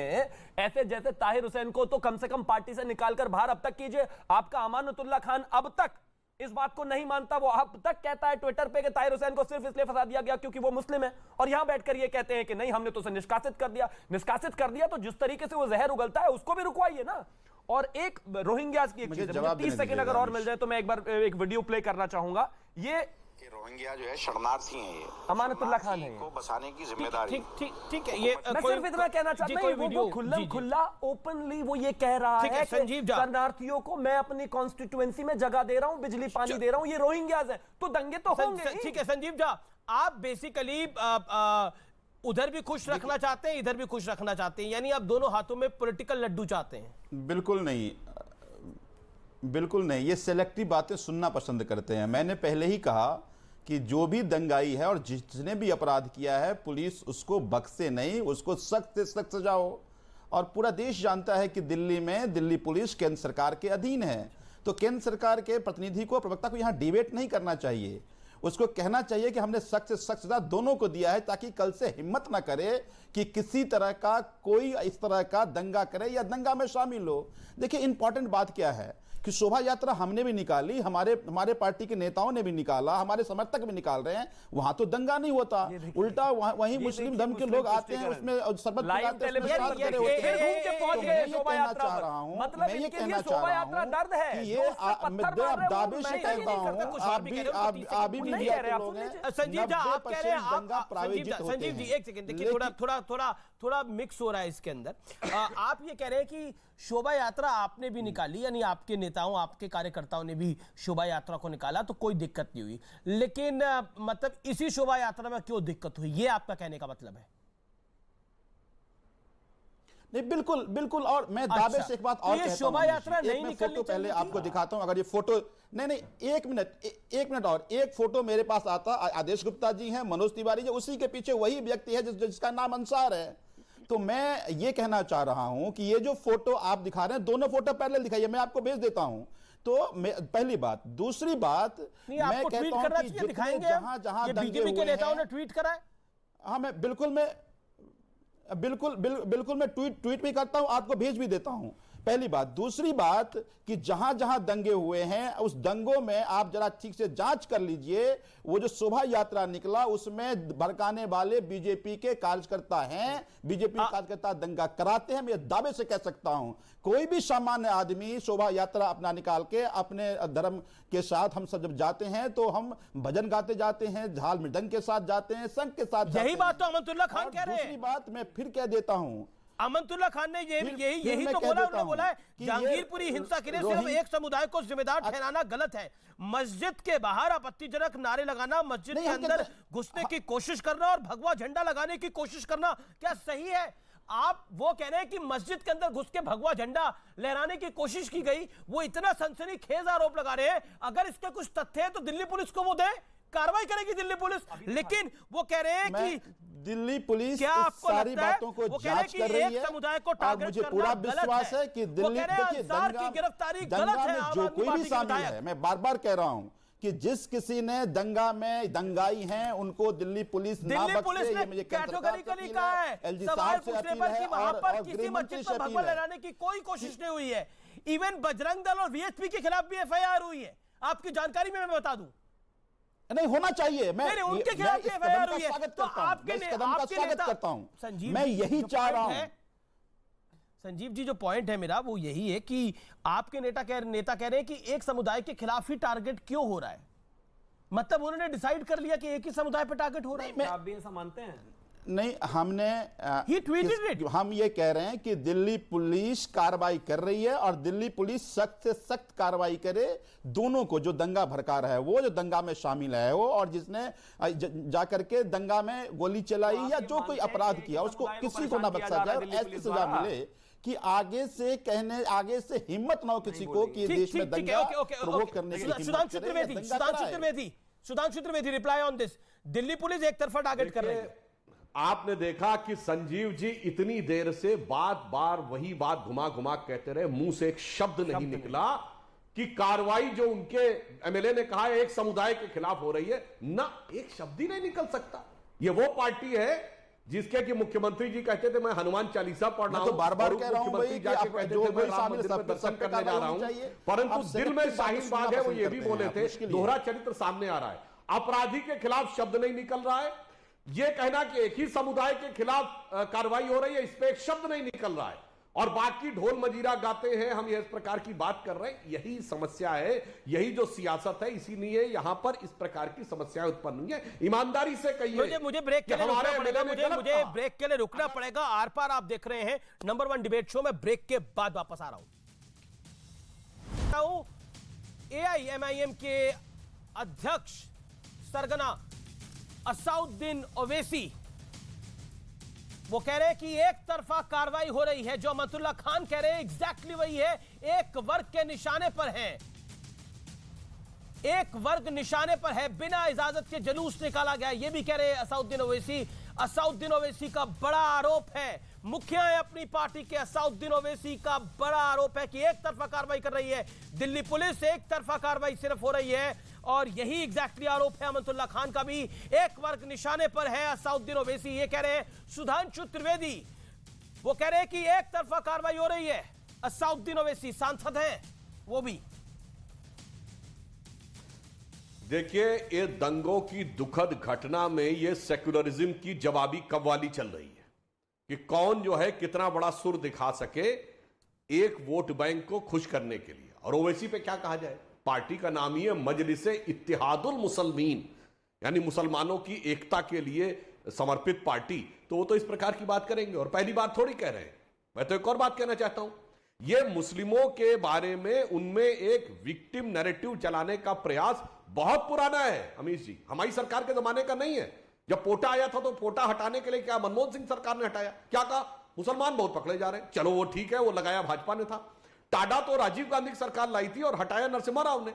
ऐसे जैसे ताहिर हुसैन को तो कम से कम पार्टी से निकालकर बाहर अब तक कीजिए। आपका अमानतुल्लाह खान अब तक इस बात को नहीं मानता, वो अब तक कहता है ट्विटर पे कि ताहिर हुसैन को सिर्फ इसलिए फंसा दिया गया क्योंकि वो मुस्लिम है, और यहां बैठकर ये कहते हैं कि नहीं हमने तो उसे निष्कासित कर दिया। निष्कासित कर दिया तो जिस तरीके से वो जहर उगलता है उसको भी रुकवाइए ना। और एक रोहिंग्यास की एक चीज, 30 सेकंड अगर और मिल जाए तो मैं एक बार एक वीडियो प्ले करना चाहूंगा। ये रोहिंग्या जो है शरणार्थी हैं, ये अमानतुल्लाह खान है, को बसाने की जिम्मेदारी। ठीक है, ये मैं सिर्फ इतना कहना चाहता हूं, वो खुल्लम खुल्ला ओपनली वो ये कह रहा है कि शरणार्थियों को मैं अपनी कॉन्स्टिट्यूएंसी में जगह दे रहा हूं, बिजली पानी दे रहा हूं, ये रोहिंग्यास है, तो दंगे तो होंगे। ठीक है संजीव झा, आप बेसिकली उधर भी खुश रखना चाहते हैं, इधर भी खुश रखना चाहते हैं, यानी आप दोनों हाथों में पॉलिटिकल लड्डू चाहते हैं। बिल्कुल नहीं, बिल्कुल नहीं, ये सेलेक्टिव बातें सुनना पसंद करते हैं। मैंने पहले ही कहा कि जो भी दंगाई है और जिसने भी अपराध किया है, पुलिस उसको बख्शे नहीं, उसको सख्त से सख्त सजा हो। और पूरा देश जानता है कि दिल्ली में दिल्ली पुलिस केंद्र सरकार के अधीन है, तो केंद्र सरकार के प्रतिनिधि को, प्रवक्ता को यहाँ डिबेट नहीं करना चाहिए। उसको कहना चाहिए कि हमने सख्त से सख्त सजा दोनों को दिया है, ताकि कल से हिम्मत ना करे कि किसी तरह का कोई इस तरह का दंगा करे या दंगा में शामिल हो। देखिए इंपॉर्टेंट बात क्या है कि शोभा यात्रा हमने भी निकाली, हमारे पार्टी के नेताओं ने भी निकाला, हमारे समर्थक भी निकाल रहे हैं, वहां तो दंगा नहीं होता, उल्टा वहीं मुस्लिम धर्म के लोग आते हैं, उसमें शरबत पिलाते हैं, उसमें साथ खड़े होते हैं। मैं ये कहना चाह रहा हूं, मैं ये कहना चाह रहा हूं कि ये मैं दावे से कहता हूं, आप भी मीडिया के लोग हैं, संजीव जी आप कह रहे हैं, दंगा प्रायोजित होते हैं। संजीव जी एक सेकंड देखिए, थोड़ा मिक्स हो रहा है इसके अंदर। आप ये कह रहे हैं कि शोभा यात्रा आपने भी निकाली, यानी आपके नेताओं, आपके कार्यकर्ताओं ने भी शोभा यात्रा को निकाला, तो कोई दिक्कत नहीं हुई, लेकिन मतलब इसी शोभा यात्रा में क्यों दिक्कत हुई, ये आपका कहने का मतलब है? नहीं, बिल्कुल बिल्कुल। और मैं दावे से एक बात और कहता हूं, शोभा यात्रा नहीं निकलनी फोटो पहले आपको दिखाता हूं, अगर ये फोटो नहीं, एक मिनट और एक फोटो मेरे पास आता, आदेश गुप्ता जी हैं, मनोज तिवारी जी, उसी के पीछे वही व्यक्ति है जिसका नाम अंसार है। तो मैं ये कहना चाह रहा हूं कि ये जो फोटो आप दिखा रहे हैं, दोनों फोटो पैरेलल दिखाइए, मैं आपको भेज देता हूं। तो पहली बात, दूसरी बात, मैं कहता हूं कि जितने जहां दंगे हुए के नेताओं ने ट्वीट करा है, हाँ मैं बिल्कुल मैं ट्वीट भी करता हूं, आपको भेज भी देता हूं। पहली बात। दूसरी बात कि जहां जहां दंगे हुए हैं उस दंगों में आप जरा ठीक से जांच कर लीजिए, वो जो शोभा यात्रा निकला उसमें भड़काने वाले बीजेपी के कार्यकर्ता हैं, बीजेपी कार्यकर्ता दंगा कराते हैं। मैं दावे से कह सकता हूं, कोई भी सामान्य आदमी शोभा यात्रा अपना निकाल के अपने धर्म के साथ, हम सब जब जाते हैं तो हम भजन गाते जाते हैं, झाल मृदंग के साथ जाते हैं, संघ के साथ, यही बात तो अमनतुल्लाह खान कह रहे हैं। दूसरी बात मैं फिर कह देता हूं, अमनतुल्लाह खान ने यही तो बोला, उन्होंने बोला है जहांगीरपुरी हिंसा के लिए सिर्फ एक समुदाय को जिम्मेदार ठहराना गलत है। मस्जिद के बाहर आपत्तिजनक नारे लगाना, मस्जिद के अंदर घुसने की कोशिश करना और भगवा झंडा लगाने की कोशिश करना क्या सही है? आप वो कह रहे हैं कि मस्जिद के अंदर घुस के भगवा झंडा लहराने की कोशिश की गई, वो इतना सनसनीखेज आरोप लगा रहे हैं। अगर इसके कुछ तथ्य है तो दिल्ली पुलिस को वो दे, कार्रवाई करेगी दिल्ली पुलिस। लेकिन वो कह रहे हैं कि दिल्ली पुलिस क्या आपको सारी बातों को जांच कर रही है, समुदाय को टारगेट मुझे पूरा विश्वास है कि दिल्ली, देखिए दंगा में जो कोई भी शामिल है, मैं बार बार कह रहा हूं कि जिस किसी ने दंगा में दंगाई हैं उनको दिल्ली पुलिस ना बख्शे, ये मुझे कैटेगोरिकली कहा है। एलजी साहब से अपील है और किसी मस्जिद पर भगवा लहराने की कोई कोशिश नहीं हुई है। इवन बजरंग दल और वीएचपी के खिलाफ भी एफआईआर हुई है, आपकी जानकारी में मैं बता दूं। नहीं होना चाहिए, मैं उनके खिलाफ एफआईआर हुई है, तो आपके कदम का स्वागत करता हूं। मैं यही चाह रहा हूं। संजीव जी, जो पॉइंट है मेरा वो यही है कि आपके नेता कह रहे हैं कि एक समुदाय के खिलाफ ही टारगेट क्यों हो रहा है, मतलब उन्होंने डिसाइड कर लिया कि एक ही समुदाय पर टारगेट हो रहा है। आप भी ऐसा मानते हैं? नहीं, हमने हम ये कह रहे हैं कि दिल्ली पुलिस कार्रवाई कर रही है और दिल्ली पुलिस सख्त से सख्त कार्रवाई करे दोनों को, जो दंगा भड़का रहा है, वो जो दंगा में शामिल है वो, और जिसने जाकर के दंगा में गोली चलाई या जो कोई अपराध किया उसको किसी को ना बख्शा जाए और ऐसी सजा मिले कि आगे से हिम्मत ना हो किसी को कि देश में दंगा प्रोवोक करने की हिम्मत करे। Sudhanshu Trivedi, reply on this. Delhi police एक तरफा टारगेट कर रही है। आपने देखा कि संजीव जी इतनी देर से बार वही बात घुमा घुमा कहते रहे, मुंह से एक शब्द नहीं निकला कि कार्रवाई जो उनके एमएलए ने कहा है एक समुदाय के खिलाफ हो रही है, ना एक शब्द ही नहीं निकल सकता। ये वो पार्टी है जिसके कि मुख्यमंत्री जी कहते थे मैं हनुमान चालीसा पढ़ रहा हूं, तो बार-बार कह रहा हूं भाई कि आप जो भी शामिल सब दर्शन करने जा रहा हूं, परंतु दिल में शाहीन बाग है, वो ये भी बोले थे दोहरा चरित्र सामने आ रहा है। अपराधी के खिलाफ शब्द नहीं निकल रहा है। ये कहना कि एक ही समुदाय के खिलाफ कार्रवाई हो रही है, इस पे एक शब्द नहीं निकल रहा है, और बाकी ढोल मजीरा गाते हैं हम ये इस प्रकार की बात कर रहे हैं। यही समस्या है, यही जो सियासत है, इसीलिए यहां पर इस प्रकार की समस्याएं उत्पन्न हुई है। ईमानदारी से कहिए। मुझे ब्रेक के लिए रुकना पड़ेगा, मुझे ब्रेक के लिए रुकना पड़ेगा। आर पार आप देख रहे हैं नंबर 1 डिबेट शो में। ब्रेक के बाद वापस आ रहा हूं। AIMIM के अध्यक्ष सरगना असाउद्दीन ओवैसी वो कह रहे हैं कि एक तरफा कार्रवाई हो रही है। जो अमतुल्ला खान कह रहे हैं एग्जैक्टली वही है, एक वर्ग के निशाने पर है, एक वर्ग निशाने पर है, बिना इजाजत के जुलूस निकाला गया। यह भी कह रहे हैं असाउद्दीन ओवैसी। असाउद्दीन ओवैसी का बड़ा आरोप है, मुखिया है अपनी पार्टी के असाउद्दीन ओवैसी का बड़ा आरोप है कि एक तरफा कार्रवाई कर रही है दिल्ली पुलिस, एक तरफा कार्रवाई सिर्फ हो रही है। और यही एग्जैक्टली आरोप है अमतुल्ला खान का भी, एक वर्ग निशाने पर है असाउद्दीन ओवैसी। ये कह रहे हैं सुधांशु त्रिवेदी, वो कह रहे हैं कि एक तरफा कार्रवाई हो रही है। असाउद्दीन ओवैसी सांसद हैं वो भी। देखिए, ये दंगों की दुखद घटना में ये सेक्युलरिज्म की जवाबी कव्वाली चल रही है कि कौन जो है कितना बड़ा सुर दिखा सके एक वोट बैंक को खुश करने के लिए। और ओवैसी पे क्या कहा जाए, पार्टी का नाम ही है मजलिसे इत्तेहादुल मुसलमीन, यानी मुसलमानों की एकता के लिए समर्पित पार्टी। तो वो तो इस प्रकार की बात करेंगे, और पहली बार थोड़ी कह रहे हैं। मैं तो एक और बात कहना चाहता हूं, ये मुस्लिमों के बारे में उनमें एक विक्टिम नैरेटिव चलाने का प्रयास बहुत पुराना है अमीश जी, हमारी सरकार के जमाने का नहीं है। जब पोटा आया था तो पोटा हटाने के लिए क्या मनमोहन सिंह सरकार ने हटाया, क्या कहा, मुसलमान बहुत पकड़े जा रहे हैं, चलो वो ठीक है, वो लगाया भाजपा ने था। टाडा तो राजीव गांधी की सरकार लाई थी और हटाया नरसिम्हा राव ने,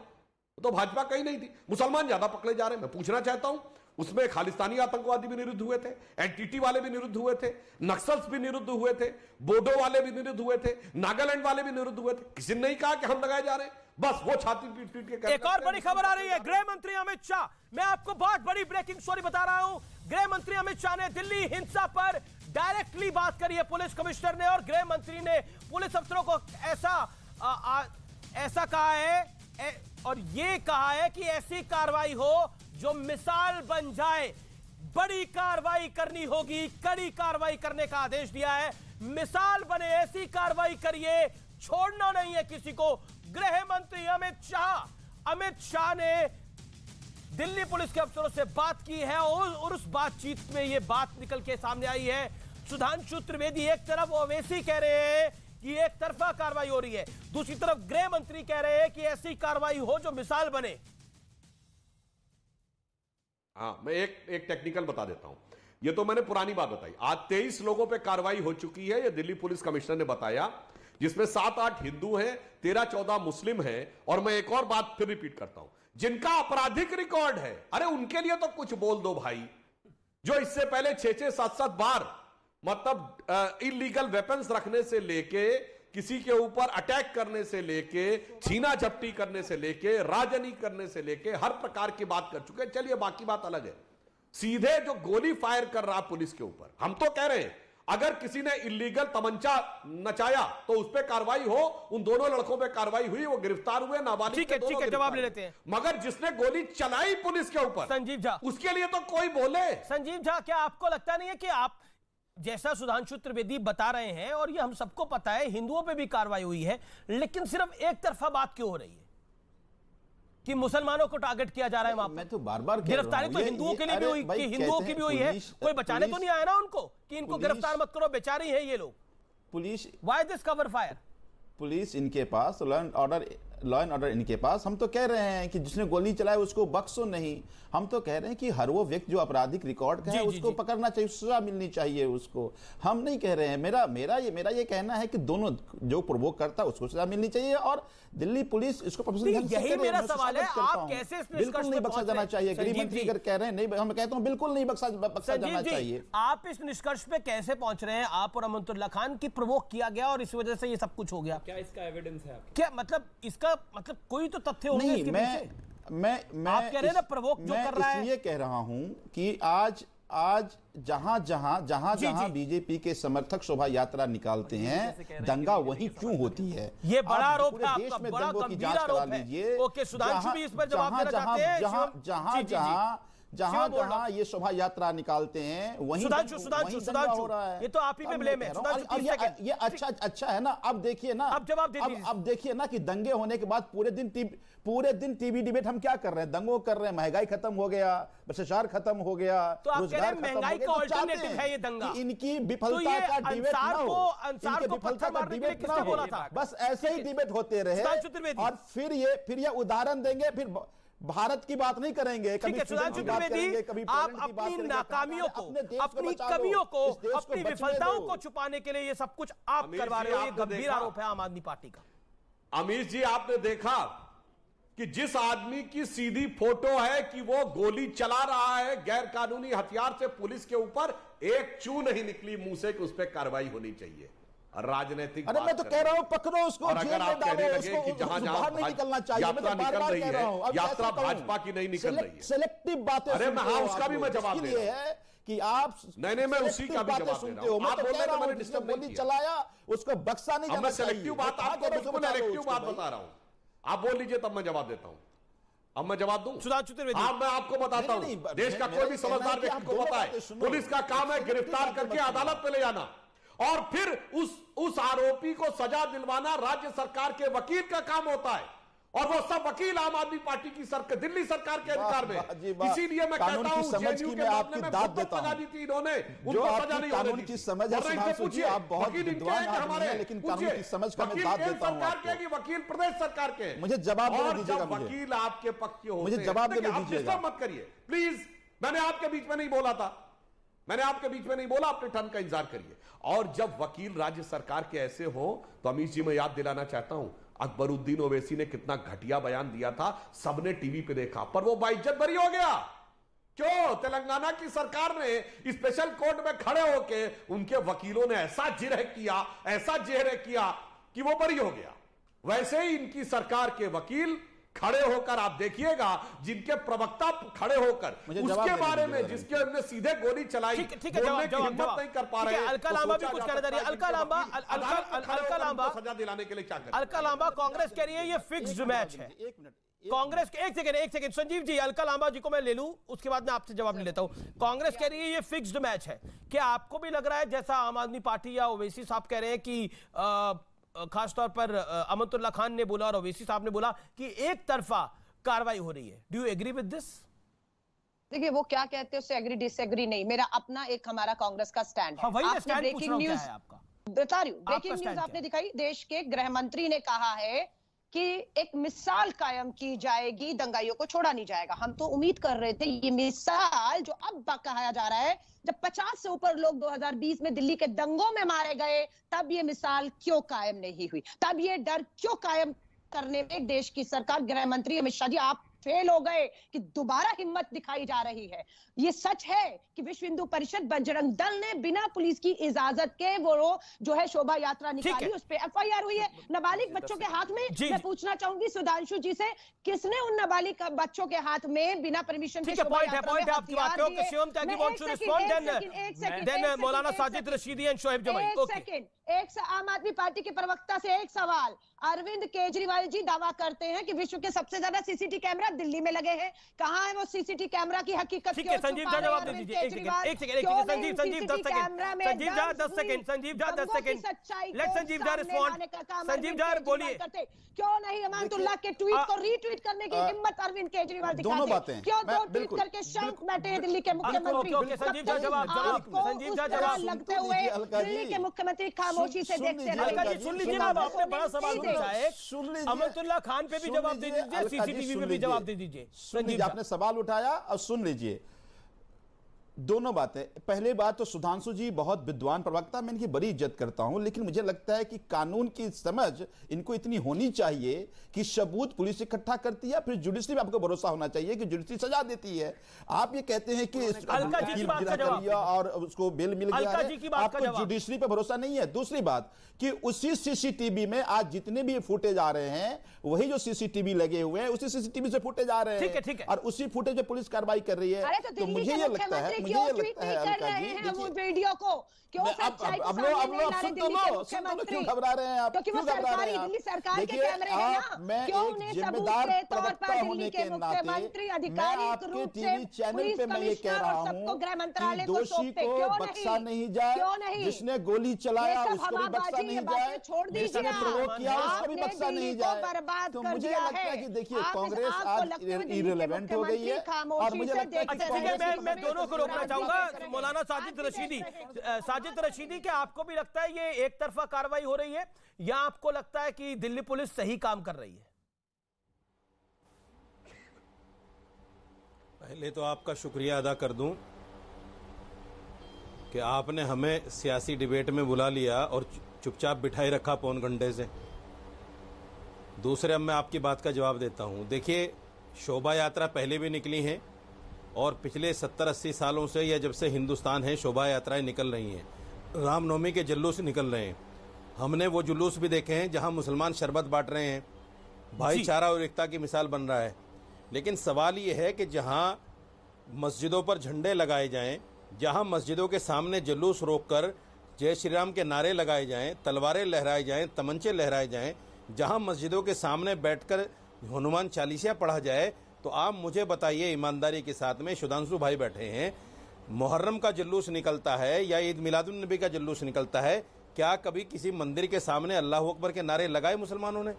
तो भाजपा कहीं नहीं थी। मुसलमान ज्यादा पकड़े जा रहे हैं। मैं पूछना चाहता हूं, उसमें खालिस्तानी आतंकवादी भी निरुद्ध हुए थे, एनटीटी वाले भी निरुद्ध हुए थे, नक्सल्स भी निरुद्ध हुए थे, बोडो वाले भी निरुद्ध हुए थे, नागालैंड वाले भी निरुद्ध हुए थे। किसी ने नहीं कहा कि हम लगाए जा रहे हैं, बस वो छाती पीट पीट के। एक और बड़ी खबर आ रही है, गृह मंत्री अमित शाह। मैं आपको बहुत बड़ी ब्रेकिंग स्टोरी बता रहा हूं। गृह मंत्री अमित शाह ने दिल्ली हिंसा पर डायरेक्टली बात करी है पुलिस कमिश्नर ने, और गृह मंत्री ने पुलिस अफसरों को ऐसा कहा है और ये कहा है कि ऐसी कार्रवाई हो जो मिसाल बन जाए। बड़ी कार्रवाई करनी होगी, कड़ी कार्रवाई करने का आदेश दिया है। मिसाल बने ऐसी कार्रवाई करिए, छोड़ना नहीं है किसी को। गृह मंत्री अमित शाह ने दिल्ली पुलिस के अफसरों से बात की है और उस बातचीत में यह बात निकल के सामने आई है। सुधांशु त्रिवेदी एक तरफ ओवैसी कह रहे हैं कि एक तरफा कार्रवाई हो रही है, दूसरी तरफ गृह मंत्री कह रहे हैं कि ऐसी कार्रवाई हो जो मिसाल बने। हाँ, मैं एक टेक्निकल बता देता हूं। ये तो मैंने पुरानी बात बताई। आज 23 लोगों पे कार्रवाई हो चुकी है, ये दिल्ली पुलिस कमिश्नर ने बताया, जिसमें 7-8 हिंदू हैं, 13-14 मुस्लिम हैं। और मैं एक और बात फिर रिपीट करता हूं, जिनका आपराधिक रिकॉर्ड है, अरे उनके लिए तो कुछ बोल दो भाई। जो इससे पहले 6-6, 7-7 बार मतलब इलीगल वेपन्स रखने से लेके, किसी के ऊपर अटैक करने से लेके, छीना झपटी करने से लेके, राजनी करने से लेके, हर प्रकार की बात कर चुके हैं। चलिए बाकी बात अलग है, सीधे जो गोली फायर कर रहा पुलिस के ऊपर, हम तो कह रहे हैं अगर किसी ने इलीगल तमंचा नचाया तो उस पर कार्रवाई हो। उन दोनों लड़कों पे कार्रवाई हुई, वो गिरफ्तार हुए, नाबालिग। ठीक है, जवाब ले लेते हैं। मगर जिसने गोली चलाई पुलिस के ऊपर, संजीव झा, उसके लिए तो कोई बोले। संजीव झा, क्या आपको लगता नहीं है कि आप जैसा सुधांशु त्रिवेदी बता रहे हैं, और ये हम सबको पता है, हिंदुओं पे भी कार्रवाई हुई है, लेकिन सिर्फ एक तरफा बात क्यों हो रही है कि मुसलमानों को टारगेट किया जा रहा है वहां? मैं तो बार-बार गिरफ्तारी तो हिंदुओं के लिए भी हुई, कि हिंदुओं की भी हुई है। कोई बचाने तो नहीं आया ना उनको कि इनको गिरफ्तार मत करो, बेचारी है ये लोग। Police, why this cover fire? Police इनके पास law and order law and order इनके पास। हम तो कह रहे हैं कि जिसने गोली चलाई उसको बख्शो नहीं, हम तो कह रहे हैं कि हर वो व्यक्ति जो आपराधिक रिकॉर्ड का है उसको पकड़ना चाहिए, सजा मिलनी चाहिए उसको। हम नहीं कह रहे हैं, मेरा ये कहना है कि दोनों जो प्रोवोक करता है उसको सजा मिलनी चाहिए और दिल्ली पुलिस इसको प्रोफेशनल ढंग से यही करे। मेरा मैं सवाल है, स्वागत करता आप हूं। कैसे इस बिल्कुल निष्कर्ष नहीं पे बख्शा पहुंच जाना रहे? चाहिए। गृह संजीव मंत्री जी। अगर कह रहे हैं नहीं, मैं कहता हूं बिल्कुल नहीं बख्शा जाना जी, चाहिए। आप इस निष्कर्ष पे कैसे पहुंच रहे हैं, आप और अमनतुल्लाह खान की प्रवोक किया गया और इस वजह से ये सब कुछ हो गया? क्या इसका एविडेंस है आपके? क्या मतलब इसका मतलब कोई तो तथ्य होंगे इसके पीछे? मैं आप कह रहे हैं ना प्रवोक जो कर रहा है। इसलिए कह रहा हूं कि आज जहां बीजेपी के समर्थक शोभा यात्रा निकालते हैं, दंगा वहीं क्यों होती है? ये बड़ा आरोप है पूरे आपका, देश में बड़ा दंगों की गंभीर जांच करा आरोप है। लीजिए। ओके, सुधांशु भी इस पर जवाब देना चाहते हैं। जहां ये शोभा यात्रा निकालते हैं वहीं दंगा हो रहा है। ये तो आप ही पे ब्लेम है। ये अच्छा है ना। अब देखिए ना, अब जवाब दे दीजिए। अब देखिए ना कि दंगे होने के बाद पूरे दिन टीवी डिबेट हम क्या कर रहे हैं? दंगों कर रहे हैं, महंगाई खत्म हो गया, भ्रष्टाचार खत्म हो गया, तो आप कह रहे रोजगार हैं महंगाई का ऑल्टरनेटिव है ये दंगा। इनकी विफलता का डिबेट ना हो, अंसार को पत्थर मारने के लिए किसने बोला था? बस ऐसे ही डिबेट होते रहे और फिर ये उदाहरण देंगे, फिर भारत की बात नहीं करेंगे, कभी सुधांशु त्रिवेदी, आप अपनी नाकामियों को, अपनी कमियों को, अपनी विफलताओं को छुपाने के लिए ये सब कुछ आप करवा रहे हो। ये गंभीर आरोप है आम आदमी पार्टी का। अमीश जी, आपने देखा कि जिस आदमी की सीधी फोटो है कि वो गोली चला रहा है गैर कानूनी हथियार से पुलिस के ऊपर, एक चू नहीं निकली मुंह से कि उस पर कार्रवाई होनी चाहिए। राजनीतिक, अरे मैं तो कह रहा हूं पकड़ो उसको, और अगर आप कहने लगे कि जहां जहां नहीं निकलना चाहिए, यात्रा निकल रही है, यात्रा भाजपा की नहीं निकल रही है, सेलेक्टिव बातें। अरे मैं हाँ उसका भी मैं जवाब दे रहा हूं कि आप नहीं मैं उसी का भी जवाब दे रहा हूं। आप बोल रहे हैं मैंने डिस्टर्ब नहीं किया, चलाया उसको बख्शा नहीं जाना चाहिए। मैं सेलेक्टिव बात आपको बिल्कुल सेलेक्टिव बात बता रहा हूं, आप बोल लीजिए तब मैं जवाब देता हूं। अब मैं जवाब दूं? मैं आपको बताता हूं, देश का कोई भी समझदार व्यक्ति को पता है पुलिस का काम है गिरफ्तार करके अदालत में ले जाना और फिर उस आरोपी को सजा दिलवाना राज्य सरकार के वकील का काम होता है और वो सब वकील आम आदमी पार्टी की दिल्ली सरकार के अधिकार में। इसीलिए मैं कहता हूं जेएनयू के मामले में बहुत सजा दी थी इन्होंने, उनको सजा नहीं होने दी। समझ आप बहुत विद्वान आदमी हैं, लेकिन कानून की समझ का मैं दाद देता हूं आपको। वकील प्रदेश सरकार के, मुझे जवाब देने दीजिएगा। वकील आपके पक्ष के होते मुझे जवाब देने दीजिएगा, मत करिए प्लीज। मैंने आपके बीच में नहीं बोला था, मैंने आपके बीच में नहीं बोला, अपने टर्न का इंतजार करिए। और जब वकील राज्य सरकार के ऐसे हो तो अमीश जी मैं याद दिलाना चाहता हूं, अकबरुद्दीन ओवैसी ने कितना घटिया बयान दिया था, सबने टीवी पे देखा, पर वो बाइज्जत बरी हो गया। क्यों? तेलंगाना की सरकार ने स्पेशल कोर्ट में खड़े होके उनके वकीलों ने ऐसा जिरह किया कि वो बरी हो गया। वैसे ही इनकी सरकार के वकील खड़े होकर, आप देखिएगा जिनके प्रवक्ता खड़े होकर उसके बारे में जिसके हमने सीधे गोली चलाई, बोलने की हिम्मत नहीं कर पा रहे हैं। अलका लांबा भी कुछ कहना चाह रही है। सजा दिलाने के लिए क्या करें? अलका लांबा, कांग्रेस कह रही है ये फिक्स्ड मैच है। कांग्रेस के एक सेकंड संजीव जी, अलका लांबा जी को मैं ले लूं, उसके बाद मैं आपसे जवाब ले लेता हूं। कांग्रेस कह रही है ये फिक्स्ड मैच है। क्या आपको भी लग रहा है जैसा आम आदमी पार्टी या ओवैसी साहब कह रहे हैं कि खासतौर पर अमनतुल्लाह खान ने बोला और ओवैसी साहब ने बोला कि एक तरफा कार्रवाई हो रही है? Do you agree with this? देखिए वो क्या कहते हैं उससे एग्री डिसएग्री नहीं, मेरा अपना एक हमारा कांग्रेस का स्टैंड है। आपने ब्रेकिंग न्यूज बता रही हूँ, ब्रेकिंग न्यूज आपने दिखाई, देश के गृह मंत्री ने कहा है कि एक मिसाल कायम की जाएगी, दंगाइयों को छोड़ा नहीं जाएगा। हम तो उम्मीद कर रहे थे ये मिसाल जो अब कहा जा रहा है, जब 50 से ऊपर लोग 2020 में दिल्ली के दंगों में मारे गए, तब ये मिसाल क्यों कायम नहीं हुई, तब ये डर क्यों कायम करने में देश की सरकार, गृह मंत्री अमित शाह जी आप फेल हो गए कि दोबारा हिम्मत दिखाई जा रही है। ये सच है कि विश्व हिंदू परिषद बजरंग दल ने बिना पुलिस की इजाजत के वो जो है शोभा यात्रा निकाली, उस पे एफआईआर हुई है नाबालिग बच्चों के हाथ में। मैं पूछना चाहूंगी सुधांशु जी से, किसने उन नाबालिग बच्चों के हाथ में बिना परमिशन के शोभा यात्रा में हथियार दिए? मौलाना साजिद रशीदी एंड शोएब जमाई। एक आम आदमी पार्टी के प्रवक्ता से एक सवाल, अरविंद केजरीवाल जी दावा करते हैं कि विश्व के सबसे ज्यादा सीसीटीवी कैमरा दिल्ली में लगे हैं, कहां है वो सीसीटीवी कैमरा की हकीकत? संजीव जा जवाब दे दीजिए। एक second Sanjeev 10 second let Sanjeev जा रिस्पॉन्ड। संजीव जा बोलिए। क्यों नहीं अमानतुल्लाह के ट्वीट को रीट्वीट करने की हिम्मत अरविंद केजरीवाल दिखाते हैं? क्यों दो ट्वीट करके शांत बैठे हैं दिल्ली के मुख्यमंत्री? संजीव जा जवाब लगते हुए दिल्ली के मुख्यमंत्री खामोशी से देखते रहे। सुन लीजिए ना, आपने बड़ा सवाल पूछा है, सुन लीजिए, अमरतुल्लाह खान पे भी जवाब दे दीजिए, सीसीटीवी पे भी जवाब दे दीजिए। सुन लीजिए, आपने सवाल उठाया और सुन लीजिए दोनों बातें। पहली बात तो सुधांशु जी बहुत विद्वान प्रवक्ता, मैं इनकी बड़ी इज्जत करता हूं, लेकिन मुझे लगता है कि कानून की समझ इनको इतनी होनी चाहिए कि सबूत पुलिस इकट्ठा करती है, फिर जुडिशरी पे आपको भरोसा होना चाहिए कि जुडिशरी सजा देती है। आप ये कहते हैं कि अलका जी की बात का जवाब, और उसको बेल मिल गया अलका जी की बात का आपको जवाब। जुडिशरी पे भरोसा नहीं है। दूसरी बात कि उसी सीसीटीवी में आज जितने भी फुटेज आ रहे हैं, वही जो सीसीटीवी लगे हुए हैं, उसी सीसीटीवी से फुटेज आ रहे हैं, ठीक है। और उसी फुटेज पे पुलिस कार्रवाई कर रही है। तो मुझे ये लगता है, अलका जी, वो वीडियो को क्यों सच्चाई को सामने नहीं ला रहे दिल्ली के मुख्यमंत्री? क्यों घबरा रहे हैं आप? क्योंकि वो सरकारी दिल्ली सरकार के कैमरे हैं ना। मैं क्यों एक उन्हें जिम्मेदार सबूत के तौर प्रवक्ता पर होने दिल्ली के के नाते मुख्यमंत्री मैं आधिकारिक आपके रूप से टीवी चैनल पे मैं ये कह रहा हूं कि दोषी को बख्शा नहीं जाए, जिसने गोली चलाया उसको भी बख्शा नहीं जाए, जिसने प्रोवोक किया उसको भी बख्शा नहीं जाए। तो मुझे लगता है कि देखिए कांग्रेस आज इररिलेवेंट हो गई है, और मुझे लगता है कि मैं दोनों को रोकना चाहूंगा। मौलाना साजिद रशीदी, क्या आपको भी लगता है ये एक तरफा कार्रवाई हो रही है, या आपको लगता है कि दिल्ली पुलिस सही काम कर रही है? पहले तो आपका शुक्रिया अदा कर दूं कि आपने हमें सियासी डिबेट में बुला लिया और चुपचाप बिठाई रखा पौन घंटे से। दूसरे, अब मैं आपकी बात का जवाब देता हूं। देखिए, शोभा यात्रा पहले भी निकली है और पिछले 70-80 सालों से, या जब से हिंदुस्तान है, शोभा यात्राएं निकल रही हैं, रामनवमी के जुलूस निकल रहे हैं। हमने वो जुलूस भी देखे हैं जहां मुसलमान शरबत बांट रहे हैं, भाईचारा और एकता की मिसाल बन रहा है। लेकिन सवाल ये है कि जहां मस्जिदों पर झंडे लगाए जाएं, जहां मस्जिदों के सामने जुलूस रोककर जय श्री राम के नारे लगाए जाएं, तलवारें लहराए जाएं, तमंचे लहराए जाएं, जहां मस्जिदों के सामने बैठकर हनुमान चालीसा पढ़ा जाए, तो आप मुझे बताइए ईमानदारी के साथ में, सुधांशु भाई बैठे हैं, मुहर्रम का जुलूस निकलता है या ईद मिलादुन नबी का जुलूस निकलता है, क्या कभी किसी मंदिर के सामने अल्लाह अकबर के नारे लगाए मुसलमानों ने?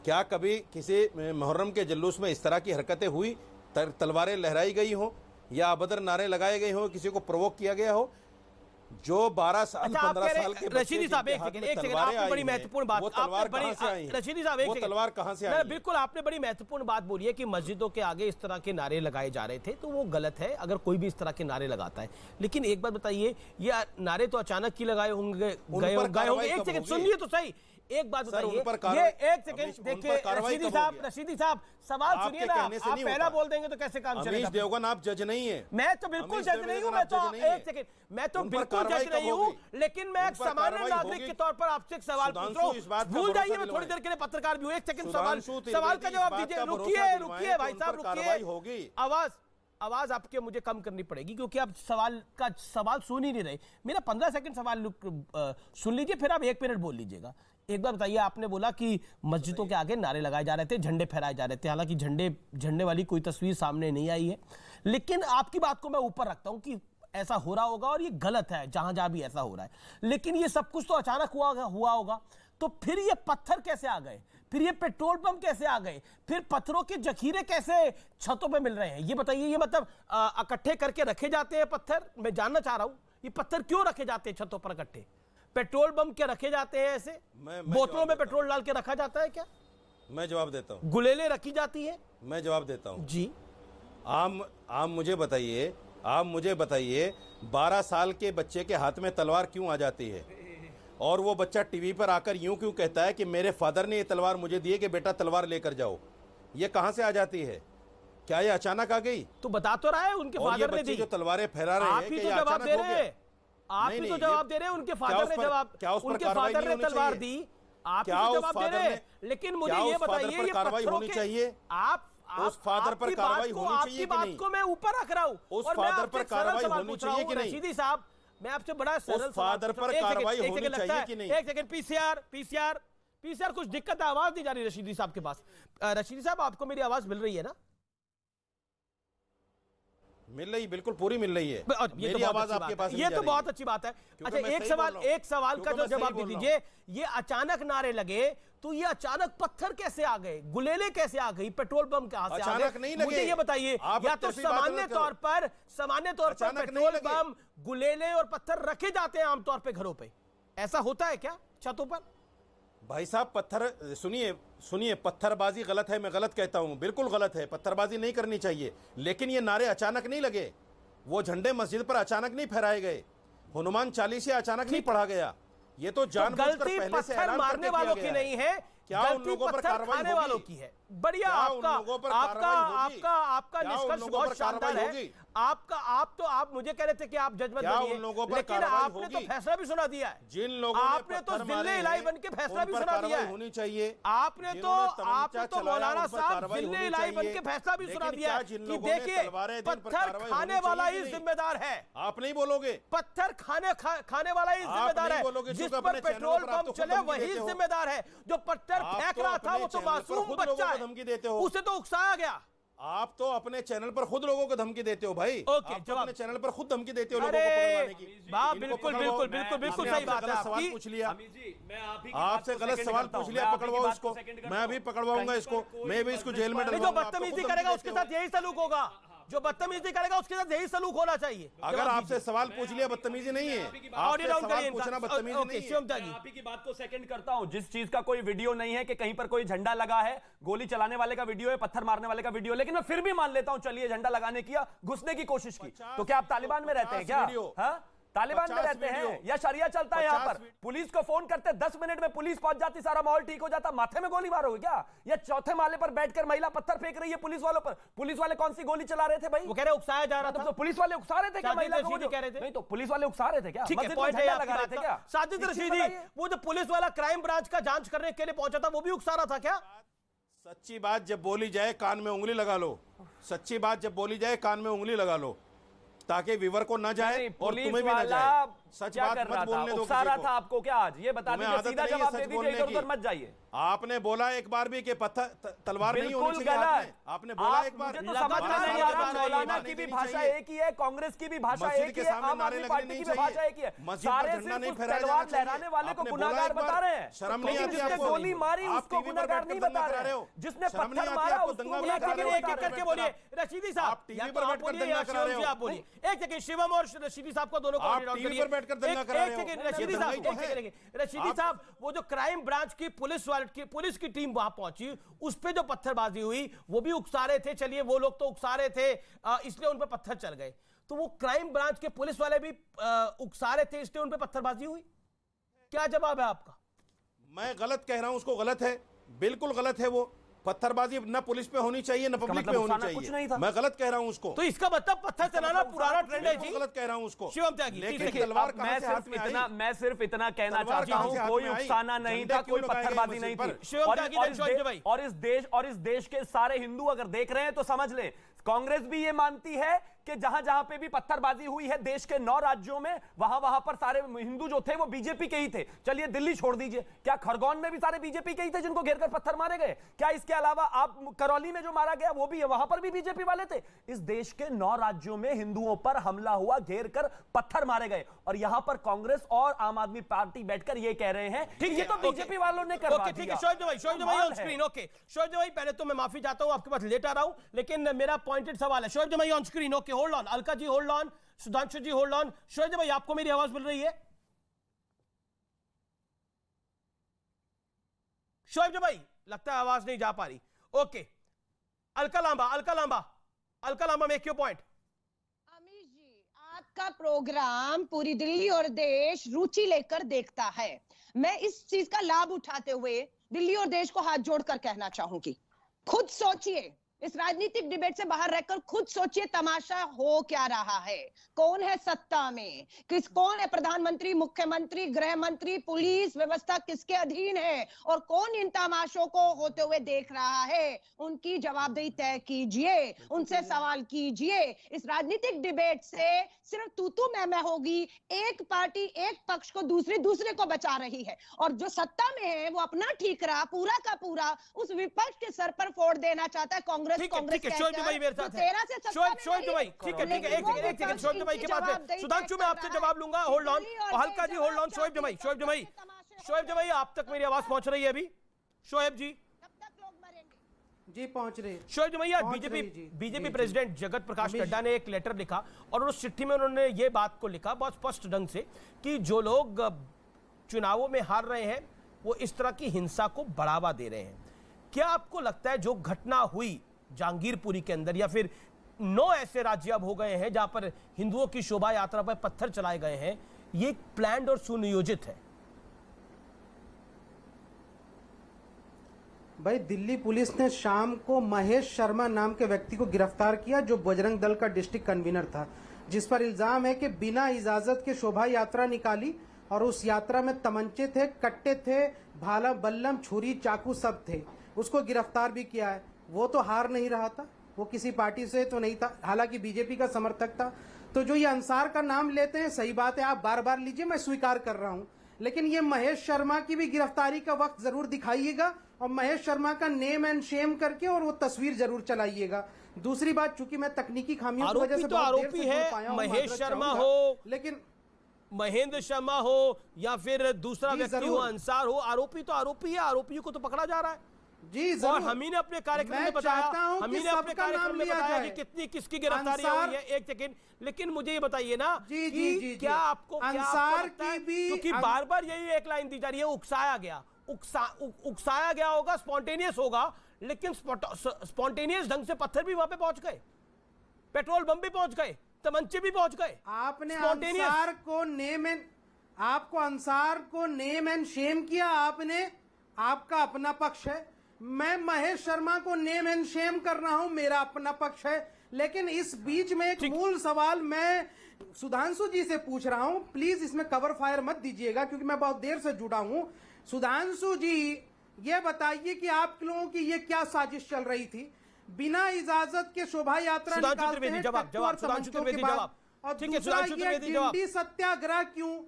क्या कभी किसी मुहर्रम के जुलूस में इस तरह की हरकतें हुई, तलवारें लहराई गई हो या अभद्र नारे लगाए गए हो, किसी को प्रोवोक किया गया हो? जो 12 साल 15 साल के रशीदी साहब, एक सेकंड, आपने बड़ी महत्वपूर्ण बात, रशीदी साहब एक सेकंड, तलवार कहां से आई? बिल्कुल, आपने बड़ी महत्वपूर्ण बात बोली है कि मस्जिदों के आगे इस तरह के नारे लगाए जा रहे थे, तो वो गलत है अगर कोई भी इस तरह के नारे लगाता है। लेकिन एक बात बताइए, ये नारे तो अचानक ही लगाए होंगे, गए होंगे। एक सेकंड सुनिए तो सही, एक बात बताइए, ये एक सेकंड देखिए, रशीदी साहब सवाल सुनिए ना, आप पहला बोल देंगे तो कैसे काम चलेगा? अमीश देवगन, आप जज नहीं है। मैं तो बिल्कुल जज नहीं हूं, मैं तो एक सेकंड, मैं तो बिल्कुल जज नहीं हूं, लेकिन मैं एक सामान्य नागरिक के तौर पर आपसे एक सवाल पूछ रहा हूं। भूल जाइए, मैं थोड़ी देर के लिए पत्रकार भी हूं। एक सेकंड, सवाल का जवाब दीजिए। रुकिए भाई साहब, रुकिए। आवाज आपके मुझे कम करनी पड़ेगी क्योंकि आप सवाल सुन ही नहीं रहे। मेरा 15 सेकंड सवाल सुन लीजिए, फिर आप 1 मिनट बोल लीजिएगा। एक बार बताइए, आपने बोला कि मस्जिदों के आगे नारे लगाए जा रहे थे, झंडे फहराए जा रहे थे, हालांकि झंडे वाली कोई तस्वीर सामने नहीं आई है, लेकिन आपकी बात को मैं ऊपर रखता हूं कि ऐसा हो रहा होगा और ये गलत है जहां भी ऐसा हो रहा है, लेकिन ये सब कुछ तो अचानक हुआ होगा। तो फिर ये पत्थर कैसे आ गए, फिर ये पेट्रोल पंप कैसे आ गए, फिर पत्थरों के जखीरे कैसे छतों पे मिल रहे हैं, ये बताइए। ये मतलब इकट्ठे करके रखे जाते हैं पत्थर? मैं जानना चाह रहा हूं, ये पत्थर क्यों रखे जाते हैं छतों पर इकट्ठे? पेट्रोल बम क्या रखे जाते हैं ऐसे? बोतलों में पेट्रोल डाल के रखा जाता है क्या? मैं जवाब देता हूं। गुलेले रखी जाती है? मैं जवाब देता हूं जी। आप मुझे बताइए 12 साल के बच्चे के हाथ में तलवार क्यों आ जाती है, और वो बच्चा टीवी पर आकर यूं क्यों कहता है कि मेरे फादर ने ये तलवार मुझे दी है कि बेटा तलवार लेकर जाओ? ये कहां से आ जाती है? क्या ये अचानक आ गई? तो बता तो रहा है उनके फादर ने दी। जो तलवारें फहरा रहे हैं, आप ही तो जवाब दे रहे हैं, आप ही तो जवाब दे रहे हैं। उनके फादर ने उनके फादर ने तलवार दी, आप ही तो जवाब दे रहे हैं। लेकिन मुझे ये बताइए, ये कार्रवाई होनी चाहिए? आप उस फादर पर कार्रवाई होनी चाहिए कि नहीं? आपकी बात को मैं ऊपर रख रहा हूं, उस फादर पर कार्रवाई होनी चाहिए कि नहीं? रशीदी साहब, मैं आपसे बड़ा सरल फादर पर कार्रवाई होनी चाहिए कि नहीं? एक सेकंड, पीसीआर कुछ दिक्कत है, आवाज नहीं जा रही रशीदी साहब के पास। रशीदी साहब, आपको मेरी आवाज मिल रही है ना? मिल रही, बिल्कुल पूरी मिल रही है। मेरी आवाज आपके पास, ये तो बहुत अच्छी बात है। अच्छा, एक सवाल का जो जवाब दे दीजिए, ये अचानक नारे लगे तो ये अचानक पत्थर कैसे आ गए, गुलेले कैसे आ गई, पेट्रोल पंप कहां से आ गए? मुझे ये बताइए। या तो सामान्य तौर पर पेट्रोल पंप, गुलेले और पत्थर रखे जाते हैं आमतौर पर घरों पे, ऐसा होता है क्या छतों पर? भाई साहब सुनिए पत्थरबाजी गलत है, मैं गलत कहता हूं, बिल्कुल गलत है, पत्थरबाजी नहीं करनी चाहिए। लेकिन ये नारे अचानक नहीं लगे, वो झंडे मस्जिद पर अचानक नहीं फहराए गए, हनुमान चालीसा अचानक नहीं पढ़ा गया। ये तो जानबूझकर पहले से ऐलान मारने वालों की नहीं है, क्या उन लोगों पर कार्रवाई खाने वालों की है। बढ़िया, आपका निष्कर्ष बहुत शानदार है। आप मुझे कह रहे थे कि आप जजमेंट बनिए, लेकिन आपने तो फैसला भी सुना दिया है। जिन लोगों आपने तो जिले इलाई बन के फैसला भी सुना दिया है। होनी चाहिए। आपने तो मौलाना साहब जिले इलाई बन के फैसला भी सुना दिया है कि देखिए पत्थर खाने वाला ही जिम्मेदार है। आप नहीं बोलोगे? पत्थर खाने वाला ही जिम्मेदार है। जिस पर पेट्रोल पंप चले वही जिम्मेदार है। जो पत्थर फेंक रहा था वो तो मासूम बच्चा है, उसे तो उकसाया गया। आप तो अपने चैनल पर खुद लोगों को धमकी देते हो भाई। ओके, आप तो अपने चैनल पर खुद धमकी देते हो लोगों को पकड़वाने की। बिल्कुल सही बात है सवाल पूछ लिया, आपसे गलत सवाल पूछ लिया, पकड़वाओ इसको। मैं भी पकड़वाऊंगा इसको, मैं भी इसको जेल में डलवाऊंगा। जो बदतमीजी करेगा उसके साथ यही सलूक होगा, जो बदतमीजी करेगा उसके साथ यही सलूक होना चाहिए। अगर आपसे सवाल पूछ लिया बदतमीजी नहीं है, आपसे सवाल पूछना बदतमीजी नहीं है। आप ही की बात को सेकंड करता हूं। जिस चीज का कोई वीडियो नहीं है कि कहीं पर कोई झंडा लगा है, गोली चलाने वाले का वीडियो है, पत्थर मारने वाले का वीडियो, लेकिन मैं फिर भी मान लेता हूं चलिए झंडा लगाने की या घुसने की कोशिश की, तो क्या आप तालिबान में रहते हैं क्या? हाँ, तालिबान में रहते हैं या शरिया चलता है यहाँ पर? पुलिस को फोन करते 10 मिनट में पुलिस पहुंच जाती, सारा माहौल ठीक हो जाता, माथे में गोली मारोगे क्या? या चौथे माले पर बैठकर महिला पत्थर फेंक रही है पुलिस वालों पर, पुलिस वाले कौन सी गोली चला रहे थे भाई? वो कह रहे उकसाया जा रहा था। तो पुलिस वाले उकसा रहे थे क्या महिला को? कह रहे थे नहीं तो पुलिस वाले उकसा रहे थे क्या? ठीक है, पॉइंट है, लगा रहे थे क्या? साजिद रशीदी वो जो पुलिस वाला क्राइम ब्रांच का जांच करने के लिए पहुंचा था वो भी उकसा रहा था क्या? सच्ची बात जब बोली जाए कान में उंगली लगा लो, सच्ची बात जब बोली जाए कान में उंगली लगा लो, ताकि विवर को ना जाए और तुम्हें भी ना जाए। सच बात मत बोलने दो। उकसा रहा था आपको क्या? आज ये बता दीजिए, सीधा जवाब दे दीजिए, इधर उधर मत जाइए। आपने बोला एक बार भी कि पत्थर तलवार नहीं होनी चाहिए हाथ में, आपने बोला एक बार। मुझे तो समझ में नहीं आ रहा, मौलाना की भी भाषा एक ही है, कांग्रेस की भी भाषा एक ही है, आम आदमी पार्टी की भी भाषा एक ही है। सारे सिर्फ तलवार लहराने वाले को गुनाहगार बता रहे हैं। शर्म नहीं आती आपको? गोली मारी उसको गुनाहगार नहीं बता रहे हो, जिसने पत्थर मारा उसको गुनाहगार नहीं बता रहे हो। करके बोलिए रशीदी साहब, टीवी पर बैठकर दंगा करा रहे हो। आप बोलिए एक सेकंड, शिवम और रशीदी साहब को दोनों को टीवी पर बैठकर दंगा करा रहे हो। रशीदी साहब, वो जो क्राइम ब्रांच की पुलिस की टीम वहां पहुंची, उस पे जो पत्थरबाजी हुई वो भी उकसा रहे थे। चलिए वो लोग तो उकसा रहे थे इसलिए उन पे पत्थर चल गए, तो वो क्राइम ब्रांच के पुलिस वाले भी उकसा रहे थे इसलिए उन पे पत्थरबाजी हुई। क्या जवाब है आपका? मैं गलत कह रहा हूं, उसको गलत है, बिल्कुल गलत है। वो पत्थरबाजी न पुलिस पे होनी चाहिए न पब्लिक पे होनी चाहिए। मैं गलत कह रहा हूं उसको। तो इसका मतलब पत्थर चलाना पुराना ट्रेंड है जी। गलत कह रहा हूं उसको। शिवम त्यागी, मैं सिर्फ इतना कहना चाहता हूं, कोई उकसाना नहीं था, कोई पत्थरबाजी नहीं थी। और इस देश के सारे हिंदू अगर देख रहे हैं तो समझ लें, कांग्रेस भी ये मानती है कि जहां जहां पे भी पत्थरबाजी हुई है देश के 9 राज्यों में, वहां पर सारे हिंदू जो थे वो बीजेपी के ही थे। चलिए दिल्ली छोड़ दीजिए, क्या खरगोन में भी सारे बीजेपी के ही थे जिनको घेरकर पत्थर मारे गए? क्या इसके अलावा आप करौली में जो मारा गया वो भी है, वहां पर भी बीजेपी वाले थे? इस देश के 9 राज्यों में हिंदुओं पर हमला हुआ, घेर कर पत्थर मारे गए, और यहां पर कांग्रेस और आम आदमी पार्टी बैठकर ये कह रहे हैं ठीक, ये तो बीजेपी वालों ने करवा दिया। ठीक है, शोएब भाई ऑन स्क्रीन। ओके शोएब भाई, पहले तो मैं माफी चाहता हूं, आपके पास लेट आ रहा हूं, लेकिन मेरा पॉइंटेड सवाल है। शोएब भाई on screen. Okay hold on, Alka ji hold on, Sudhanshu ji hold on. Shoaib भाई आपको मेरी आवाज मिल रही है? शोएब भाई लगता है आवाज नहीं जा पा रही। Okay, Alka Lamba make your point. Amish ji, आपका प्रोग्राम पूरी दिल्ली और देश रुचि लेकर देखता है। मैं इस चीज का लाभ उठाते हुए दिल्ली और देश को हाथ जोड़कर कहना चाहूंगी, खुद सोचिए, इस राजनीतिक डिबेट से बाहर रहकर खुद सोचिए तमाशा हो क्या रहा है। कौन है सत्ता में, कौन है प्रधानमंत्री, मुख्यमंत्री, गृह मंत्री, पुलिस व्यवस्था किसके अधीन है, और कौन इन तमाशों को होते हुए देख रहा है? उनकी जवाबदेही तय कीजिए, उनसे सवाल कीजिए। इस राजनीतिक डिबेट से सिर्फ तू मैं होगी, एक पार्टी एक पक्ष को दूसरे को बचा रही है, और जो सत्ता में है वो अपना ठीकरा पूरा का पूरा उस विपक्ष के सर पर फोड़ देना चाहता है। कांग्रेस ठीक है, शोएब भाई मेरे साथ है। शोएब भाई ठीक है, एक सेकंड शोएब भाई के पास है। सुधांशु मैं आपसे जवाब लूंगा, होल्ड ऑन। हल्का जी होल्ड ऑन। शोएब भाई आप तक मेरी आवाज पहुंच रही है अभी? शोएब जी जी पहुंच रही। शोएब जी, आज बीजेपी प्रेसिडेंट जगत प्रकाश नड्डा ने एक लेटर लिखा, और उस चिट्ठी में उन्होंने ये बात को लिखा बहुत स्पष्ट ढंग से कि जो लोग चुनावों में हार रहे हैं वो इस तरह की हिंसा को बढ़ावा दे रहे हैं। क्या आपको लगता है जो घटना हुई जहांगीरपुरी के अंदर, या फिर 9 ऐसे राज्य अब हो गए हैं जहां पर हिंदुओं की शोभा यात्रा पर पत्थर चलाए गए हैं, ये प्लान्ड और सुनियोजित है? भाई, दिल्ली पुलिस ने शाम को महेश शर्मा नाम के व्यक्ति को गिरफ्तार किया, जो बजरंग दल का डिस्ट्रिक्ट कन्वीनर था, जिस पर इल्जाम है कि बिना इजाजत के शोभा यात्रा निकाली और उस यात्रा में तमंचे थे, कट्टे थे, भाला, बल्लम, छुरी, चाकू सब थे। उसको गिरफ्तार भी किया है। वो तो हार नहीं रहा था, वो किसी पार्टी से तो नहीं था, हालांकि बीजेपी का समर्थक था। तो जो ये अंसार का नाम लेते हैं, सही बात है, आप बार बार लीजिए, मैं स्वीकार कर रहा हूं, लेकिन ये महेश शर्मा की भी गिरफ्तारी का वक्त जरूर दिखाइएगा और महेश शर्मा का नेम एंड शेम करके और वो तस्वीर जरूर चलाइएगा। दूसरी बात, चूंकि मैं तकनीकी खामियों की वजह से तो आरोपी है, महेश शर्मा हो, लेकिन महेंद्र शर्मा हो या फिर दूसरा व्यक्ति हो, अंसार हो, आरोपी तो आरोपी है, आरोपियों को तो पकड़ा जा रहा है जी। और हम ही ने अपने कार्यक्रम में बताया, कि कितनी किसकी गिरफ्तारी हुई है। एक सेकंड, लेकिन मुझे ये बताइए ना कि क्या आपको अंसार की भी, क्योंकि बार बार यही एक लाइन दी जा रही है, उकसाया गया, उकसाया गया होगा, स्पॉन्टेनियस होगा, लेकिन स्पॉन्टेनियस ढंग से पत्थर भी वहां पे पहुंच गए, पेट्रोल बम भी पहुंच गए, तमंचे भी पहुंच गए। आपने अंसार को नेम एंड शेम किया, आपने, आपका अपना पक्ष है। मैं महेश शर्मा को नेम एंड शेम कर रहा हूं, मेरा अपना पक्ष है। लेकिन इस बीच में एक मूल सवाल मैं सुधांशु जी से पूछ रहा हूं, प्लीज इसमें कवर फायर मत दीजिएगा क्योंकि मैं बहुत देर से जुड़ा हूं। सुधांशु जी, ये बताइए कि आप लोगों की ये क्या साजिश चल रही थी? बिना इजाजत के शोभा यात्रा निकालते हैं, और दूसरा ये डिंडी सत्याग्रह क्यों?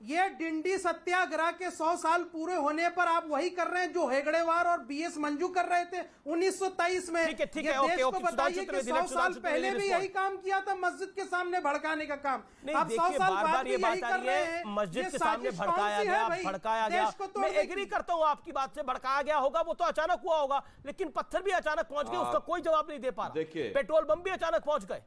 ये डिंडी सत्याग्रह के 100 साल पूरे होने पर आप वही कर रहे हैं जो हेगड़ेवार और बीएस मंजू कर रहे थे 1923 में। ठीक है, देश को बताइए कि 100 साल पहले भी यही काम किया था, मस्जिद के सामने भड़काने का काम। अब 100 साल बाद भी यही कर रहे हैं, मस्जिद के सामने भड़काया गया, भड़काया गया। मैं एग्री करता हूं आपकी बात से, भड़काया गया होगा, वो तो अचानक हुआ होगा, लेकिन पत्थर भी अचानक पहुंच गए, उसका कोई जवाब नहीं दे पा रहा। पेट्रोल बम भी अचानक पहुंच गए।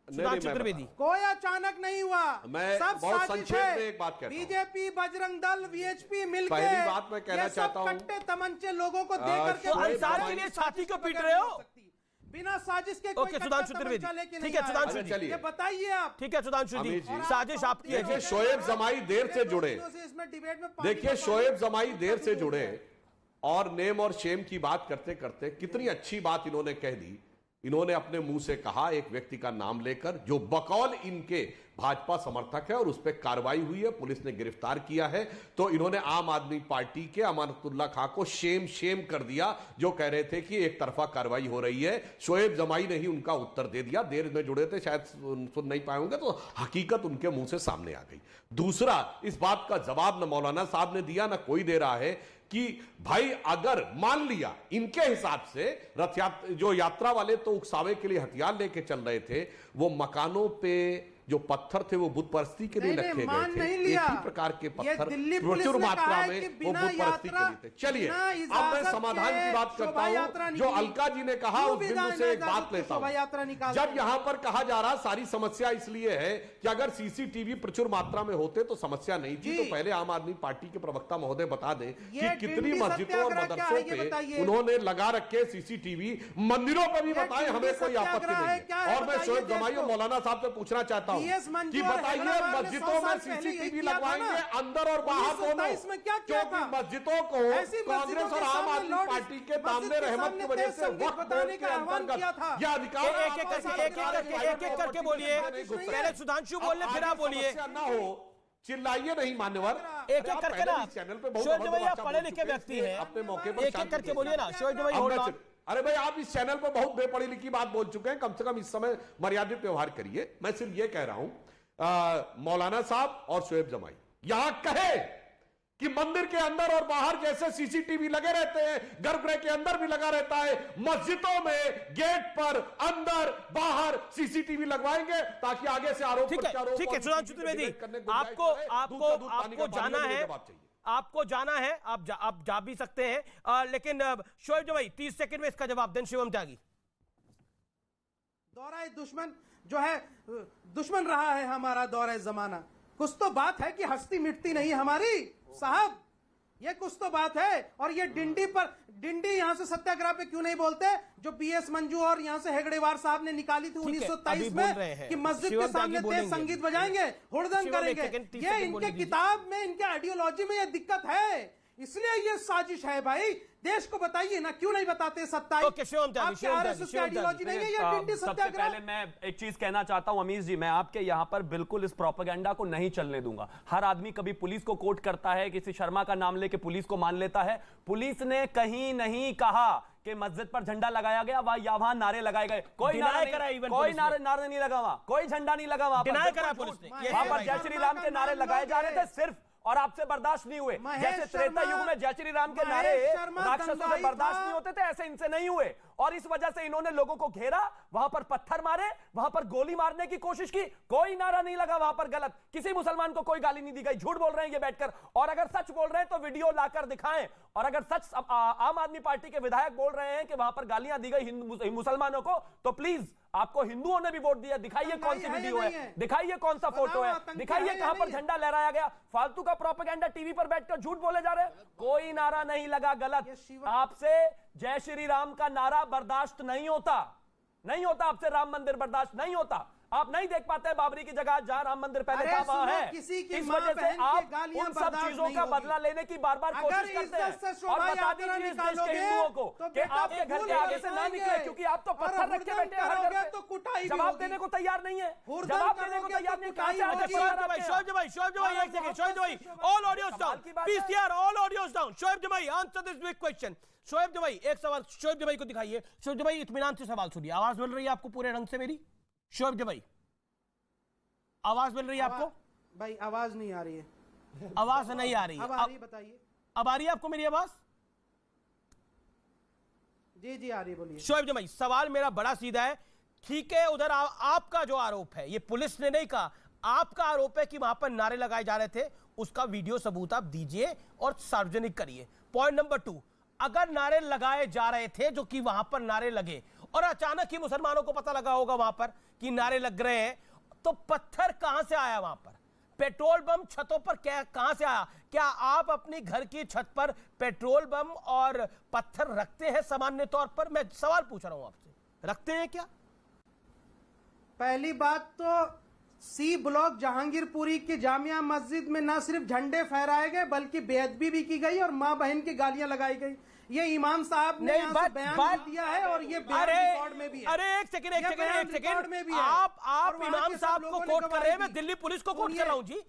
चतुर्वेदी, कोई अचानक नहीं हुआ, मैं सब बहुत संक्षेप में एक बात कहता हूं। बीजेपी, बजरंग दल, वीएचपी मिलकर पहली बात मैं कहना चाहता हूं, कट्टे तमंचे लोगों को देकर के अंसार के लिए छाती को पीट रहे हो बिना साजिश के। कोई सुधांशु त्रिवेदी, ठीक है सुधांशु जी, ये बताइए आप। ठीक है सुधांशु जी, साजिश आपकी है। शोएब जमाई देर से जुड़े, देखिए शोएब जमाई देर से जुड़े और नेम और शेम की बात करते करते कितनी अच्छी बात इन्होंने कह दी। इन्होंने अपने मुंह से कहा, एक व्यक्ति का नाम लेकर जो बकौल इनके भाजपा समर्थक है, और उस पर कार्रवाई हुई है, पुलिस ने गिरफ्तार किया है। तो इन्होंने आम आदमी पार्टी के अमानतुल्लाह खां को शेम कर दिया, जो कह रहे थे कि एक तरफा कार्रवाई हो रही है। शोएब जमाई ने ही उनका उत्तर दे दिया, देर में जुड़े थे, शायद सुन नहीं पाए होंगे, तो हकीकत उनके मुंह से सामने आ गई। दूसरा, इस बात का जवाब न मौलाना साहब ने दिया, न कोई दे रहा है कि भाई अगर मान लिया इनके हिसाब से जो यात्रा वाले तो उकसावे के लिए हथियार लेके चल रहे थे, वो मकानों पे जो पत्थर थे वो बुत परस्ती के लिए रखे गए थे। एक ही प्रकार के पत्थर प्रचुर मात्रा में वो बुत परस्ती के लिए थे। चलिए अब मैं समाधान की बात करता हूं, जो अलका जी ने कहा उस बिंदु से एक बात लेता हूं। जब यहां पर कहा जा रहा सारी समस्या इसलिए है कि अगर सीसीटीवी प्रचुर मात्रा में होते तो समस्या नहीं थी, तो पहले आम आदमी पार्टी के प्रवक्ता महोदय बता दें कि कितनी मस्जिदों और मदरसों पे उन्होंने लगा रखे सीसीटीवी, मंदिरों पर भी बताएं, हमें कोई आपत्ति नहीं। और मैं शोएब जमाई और मौलाना साहब से पूछना चाहता हूं कि बताइए मस्जिदों में सीसीटीवी लगवाएंगे अंदर और बाहर दोनों, क्योंकि मस्जिदों को कांग्रेस और आम आदमी पार्टी के दामने रहमत की वजह से वक्त बोर्ड के अंतर्गत यह अधिकार एक करके बोलिए, पहले सुधांशु बोलिए फिर आप बोलिए, ना हो चिल्लाइए नहीं मान्यवर, एक करके ना। चैनल पे शोएब जमाई आप पढ़े लिखे व्यक्ति हैं, अपने मौके पर एक करके बोलिए ना। शोएब जमाई होल्ड ऑन। अरे भाई आप इस चैनल पर बहुत बेपड़ी लिखी बात बोल चुके हैं, कम से कम इस समय मर्यादित व्यवहार करिए। मैं सिर्फ ये कह रहा हूं, मौलाना साहब और शोएब जमाई यहां कहे कि मंदिर के अंदर और बाहर जैसे सीसीटीवी लगे रहते हैं, गर्भगृह के अंदर भी लगा रहता है, मस्जिदों में गेट पर अंदर बाहर सीसीटीवी लगवाएंगे ताकि आगे से आरोप प्रत्यारोप। ठीक है सुधांशु त्रिवेदी, आपको जाना है, आपको जाना है, आप जा भी सकते हैं, लेकिन शोएब जमाई 30 सेकंड में इसका जवाब दें। शिवम त्यागी, दौरा दुश्मन जो है, दुश्मन रहा है हमारा दौरा जमाना। कुछ तो बात है कि हस्ती मिटती नहीं हमारी साहब, ये कुछ तो बात है। और ये डिंडी यहाँ से सत्याग्रह पे क्यों नहीं बोलते, जो बीएस मंजू और यहाँ से हेगड़ेवार साहब ने निकाली थी 1923 में कि मस्जिद के सामने तेज संगीत बजाएंगे, हुड़दंग करेंगे। ये इनके किताब में, इनके आइडियोलॉजी में ये दिक्कत है, इसलिए ये साजिश है भाई। देश को बताइए ना, क्यों नहीं बताते? 27 आपके आरएसएस की आइडियोलॉजी नहीं है ये डिंडी सबसे सत्याग्रह। पहले मैं एक चीज कहना चाहता हूं अमीश जी, मैं आपके यहां पर बिल्कुल इस प्रोपेगेंडा को नहीं चलने दूंगा। हर आदमी कभी पुलिस को कोट करता है, किसी शर्मा का नाम लेके पुलिस को मान लेता है। पुलिस ने कहीं नहीं कहा कि मस्जिद पर झंडा लगाया गया या वहां नारे लगाए गए। कोई नारे नहीं लगा वहां, कोई झंडा नहीं लगा वहां पर जय श्री राम के नारे लगाए जा रहे थे सिर्फ, और आपसे बर्दाश्त नहीं हुए। जैसे त्रेता युग में जय श्री राम के नारे राक्षसों से बर्दाश्त नहीं होते थे, ऐसे इनसे नहीं हुए, और इस वजह से इन्होंने लोगों को घेरा, वहां पर पत्थर मारे, वहां पर गोली मारने की कोशिश की। कोई नारा नहीं लगा वहां पर गलत, किसी मुसलमान को कोई गाली नहीं दी गई। झूठ बोल रहे हैं ये बैठकर, और अगर सच बोल रहे हैं तो वीडियो लाकर दिखाएं। और अगर सच आम आदमी पार्टी के विधायक बोल रहे हैं कि वहां पर गालियां दी गई मुसलमानों को, तो प्लीज, आपको हिंदुओं ने भी वोट दिया, दिखाइए कौन सी वीडियो है, दिखाइए कौन सा फोटो है, दिखाइए कहां पर झंडा लहराया गया। फालतू का प्रोपेगेंडा टीवी पर बैठकर झूठ बोले जा रहे हैं। कोई नारा नहीं लगा गलत। आपसे जय श्री राम का नारा बर्दाश्त नहीं होता, नहीं होता आपसे राम मंदिर बर्दाश्त नहीं होता। आप नहीं देख पाते बाबरी की जगह जहां राम मंदिर पहले था वहां है। इस वजह से आप उन सब चीजों का बदला लेने की बार बार कोशिश करते हैं। और बता दीजिए इस देश के हिंदुओं को कि आपके घर के आगे से ना निकले, क्योंकि आप तो पत्थर रख के बैठे हर घर पे। जवाब देने को तैयार नहीं है, जवाब देने को तैयार नहीं। All audios down, PCR all audios down. Shoaib Jamai, answer this big question. Shoaib Jamai, एक सवाल शोएब जमाई को दिखाइए। शोएब जमाई, इत्मीनान से सवाल सुनिए। आवाज मिल रही है आपको पूरे ढंग से मेरी? शोएब जमाई, आवाज मिल रही है आपको? भाई आवाज नहीं आ रही है। आवाज नहीं आ रही है, अब आ रही है, बताइए। अब आ रही है आपको मेरी आवाज? जी जी आ रही है, बोलिए। शोएब जमाई, सवाल मेरा बड़ा सीधा है। ठीक है, उधर आपका जो आरोप है, ये पुलिस ने नहीं कहा, आपका आरोप है कि वहां पर नारे लगाए जा रहे थे, उसका वीडियो सबूत आप दीजिए और सार्वजनिक करिए। पॉइंट नंबर 2, अगर नारे लगाए जा रहे थे, जो कि वहां पर नारे लगे और अचानक ही मुसलमानों को पता लगा होगा वहां पर कि नारे लग रहे हैं, तो पत्थर कहां से आया वहां पर? पेट्रोल बम छतों पर कहां से आया? क्या आप अपनी घर की छत पर पेट्रोल बम और पत्थर रखते हैं सामान्य तौर पर? मैं सवाल पूछ रहा हूं आपसे, रखते हैं क्या? पहली बात तो सी ब्लॉक जहांगीरपुरी की जामिया मस्जिद में न सिर्फ झंडे फहराए गए बल्कि बेअदबी भी की गई और मां बहन की गालियां लगाई गई। ये इमाम साहब ने बयान दिया है और ये रिकॉर्ड में भी है। अरे एक सेकंड आप इमाम साहब को कोट कर रहे हैं, मैं दिल्ली पुलिस को कोट कर रहा हूं जी।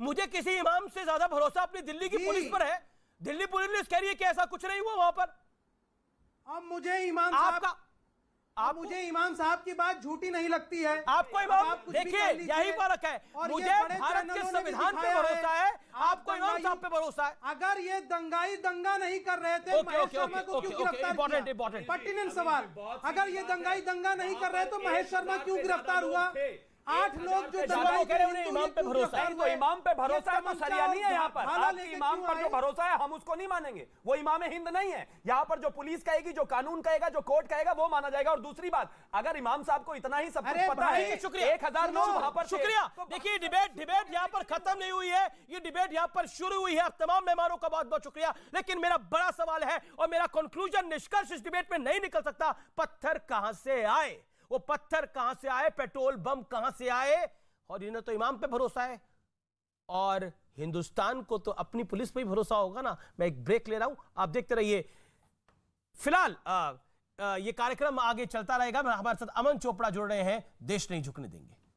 मुझे किसी इमाम से ज्यादा भरोसा अपनी दिल्ली की पुलिस पर है। दिल्ली पुलिस कह रही है कि ऐसा कुछ नहीं हुआ वहां पर। अब मुझे इमाम साहब मुझे इमाम साहब की बात झूठी नहीं लगती है। आपको इमाम, देखिए यही फर्क है। मुझे भारत के संविधान पे भरोसा है, आपको इमाम साहब पे भरोसा है। अगर ये दंगाई दंगा नहीं कर रहे थे, महेश शर्मा को क्यों गिरफ्तार किया? पर्टिनेंट सवाल, अगर ये दंगाई दंगा नहीं कर रहे तो महेश शर्मा क्यों गिरफ्तार हुआ? 8 लोग जो इमाम पे भरोसा है, तो इमाम पे भरोसा है तो शरिया नहीं है यहाँ पर। आपके इमाम पर जो भरोसा है हम उसको नहीं मानेंगे, वो इमाम हिंद नहीं है। यहाँ पर जो पुलिस कहेगी, जो कानून कहेगा, जो कोर्ट कहेगा, वो माना जाएगा। और दूसरी बात, अगर इमाम साहब को इतना ही सब कुछ पता है, शुक्रिया, 1000 लोग वहां पर, शुक्रिया। देखिए डिबेट यहाँ पर खत्म नहीं हुई है, ये डिबेट यहाँ पर शुरू हुई है। तमाम मेहमानों का बहुत बहुत शुक्रिया। लेकिन मेरा बड़ा सवाल है और मेरा कंक्लूजन, निष्कर्ष इस डिबेट में नहीं निकल सकता, पत्थर कहां से आए? वो पत्थर कहां से आए? पेट्रोल बम कहां से आए? और इन्हें तो इमाम पे भरोसा है और हिंदुस्तान को तो अपनी पुलिस पे ही भरोसा होगा ना। मैं एक ब्रेक ले रहा हूं, आप देखते रहिए। फिलहाल ये कार्यक्रम आगे चलता रहेगा। हमारे साथ अमन चोपड़ा जुड़ रहे हैं। देश नहीं झुकने देंगे।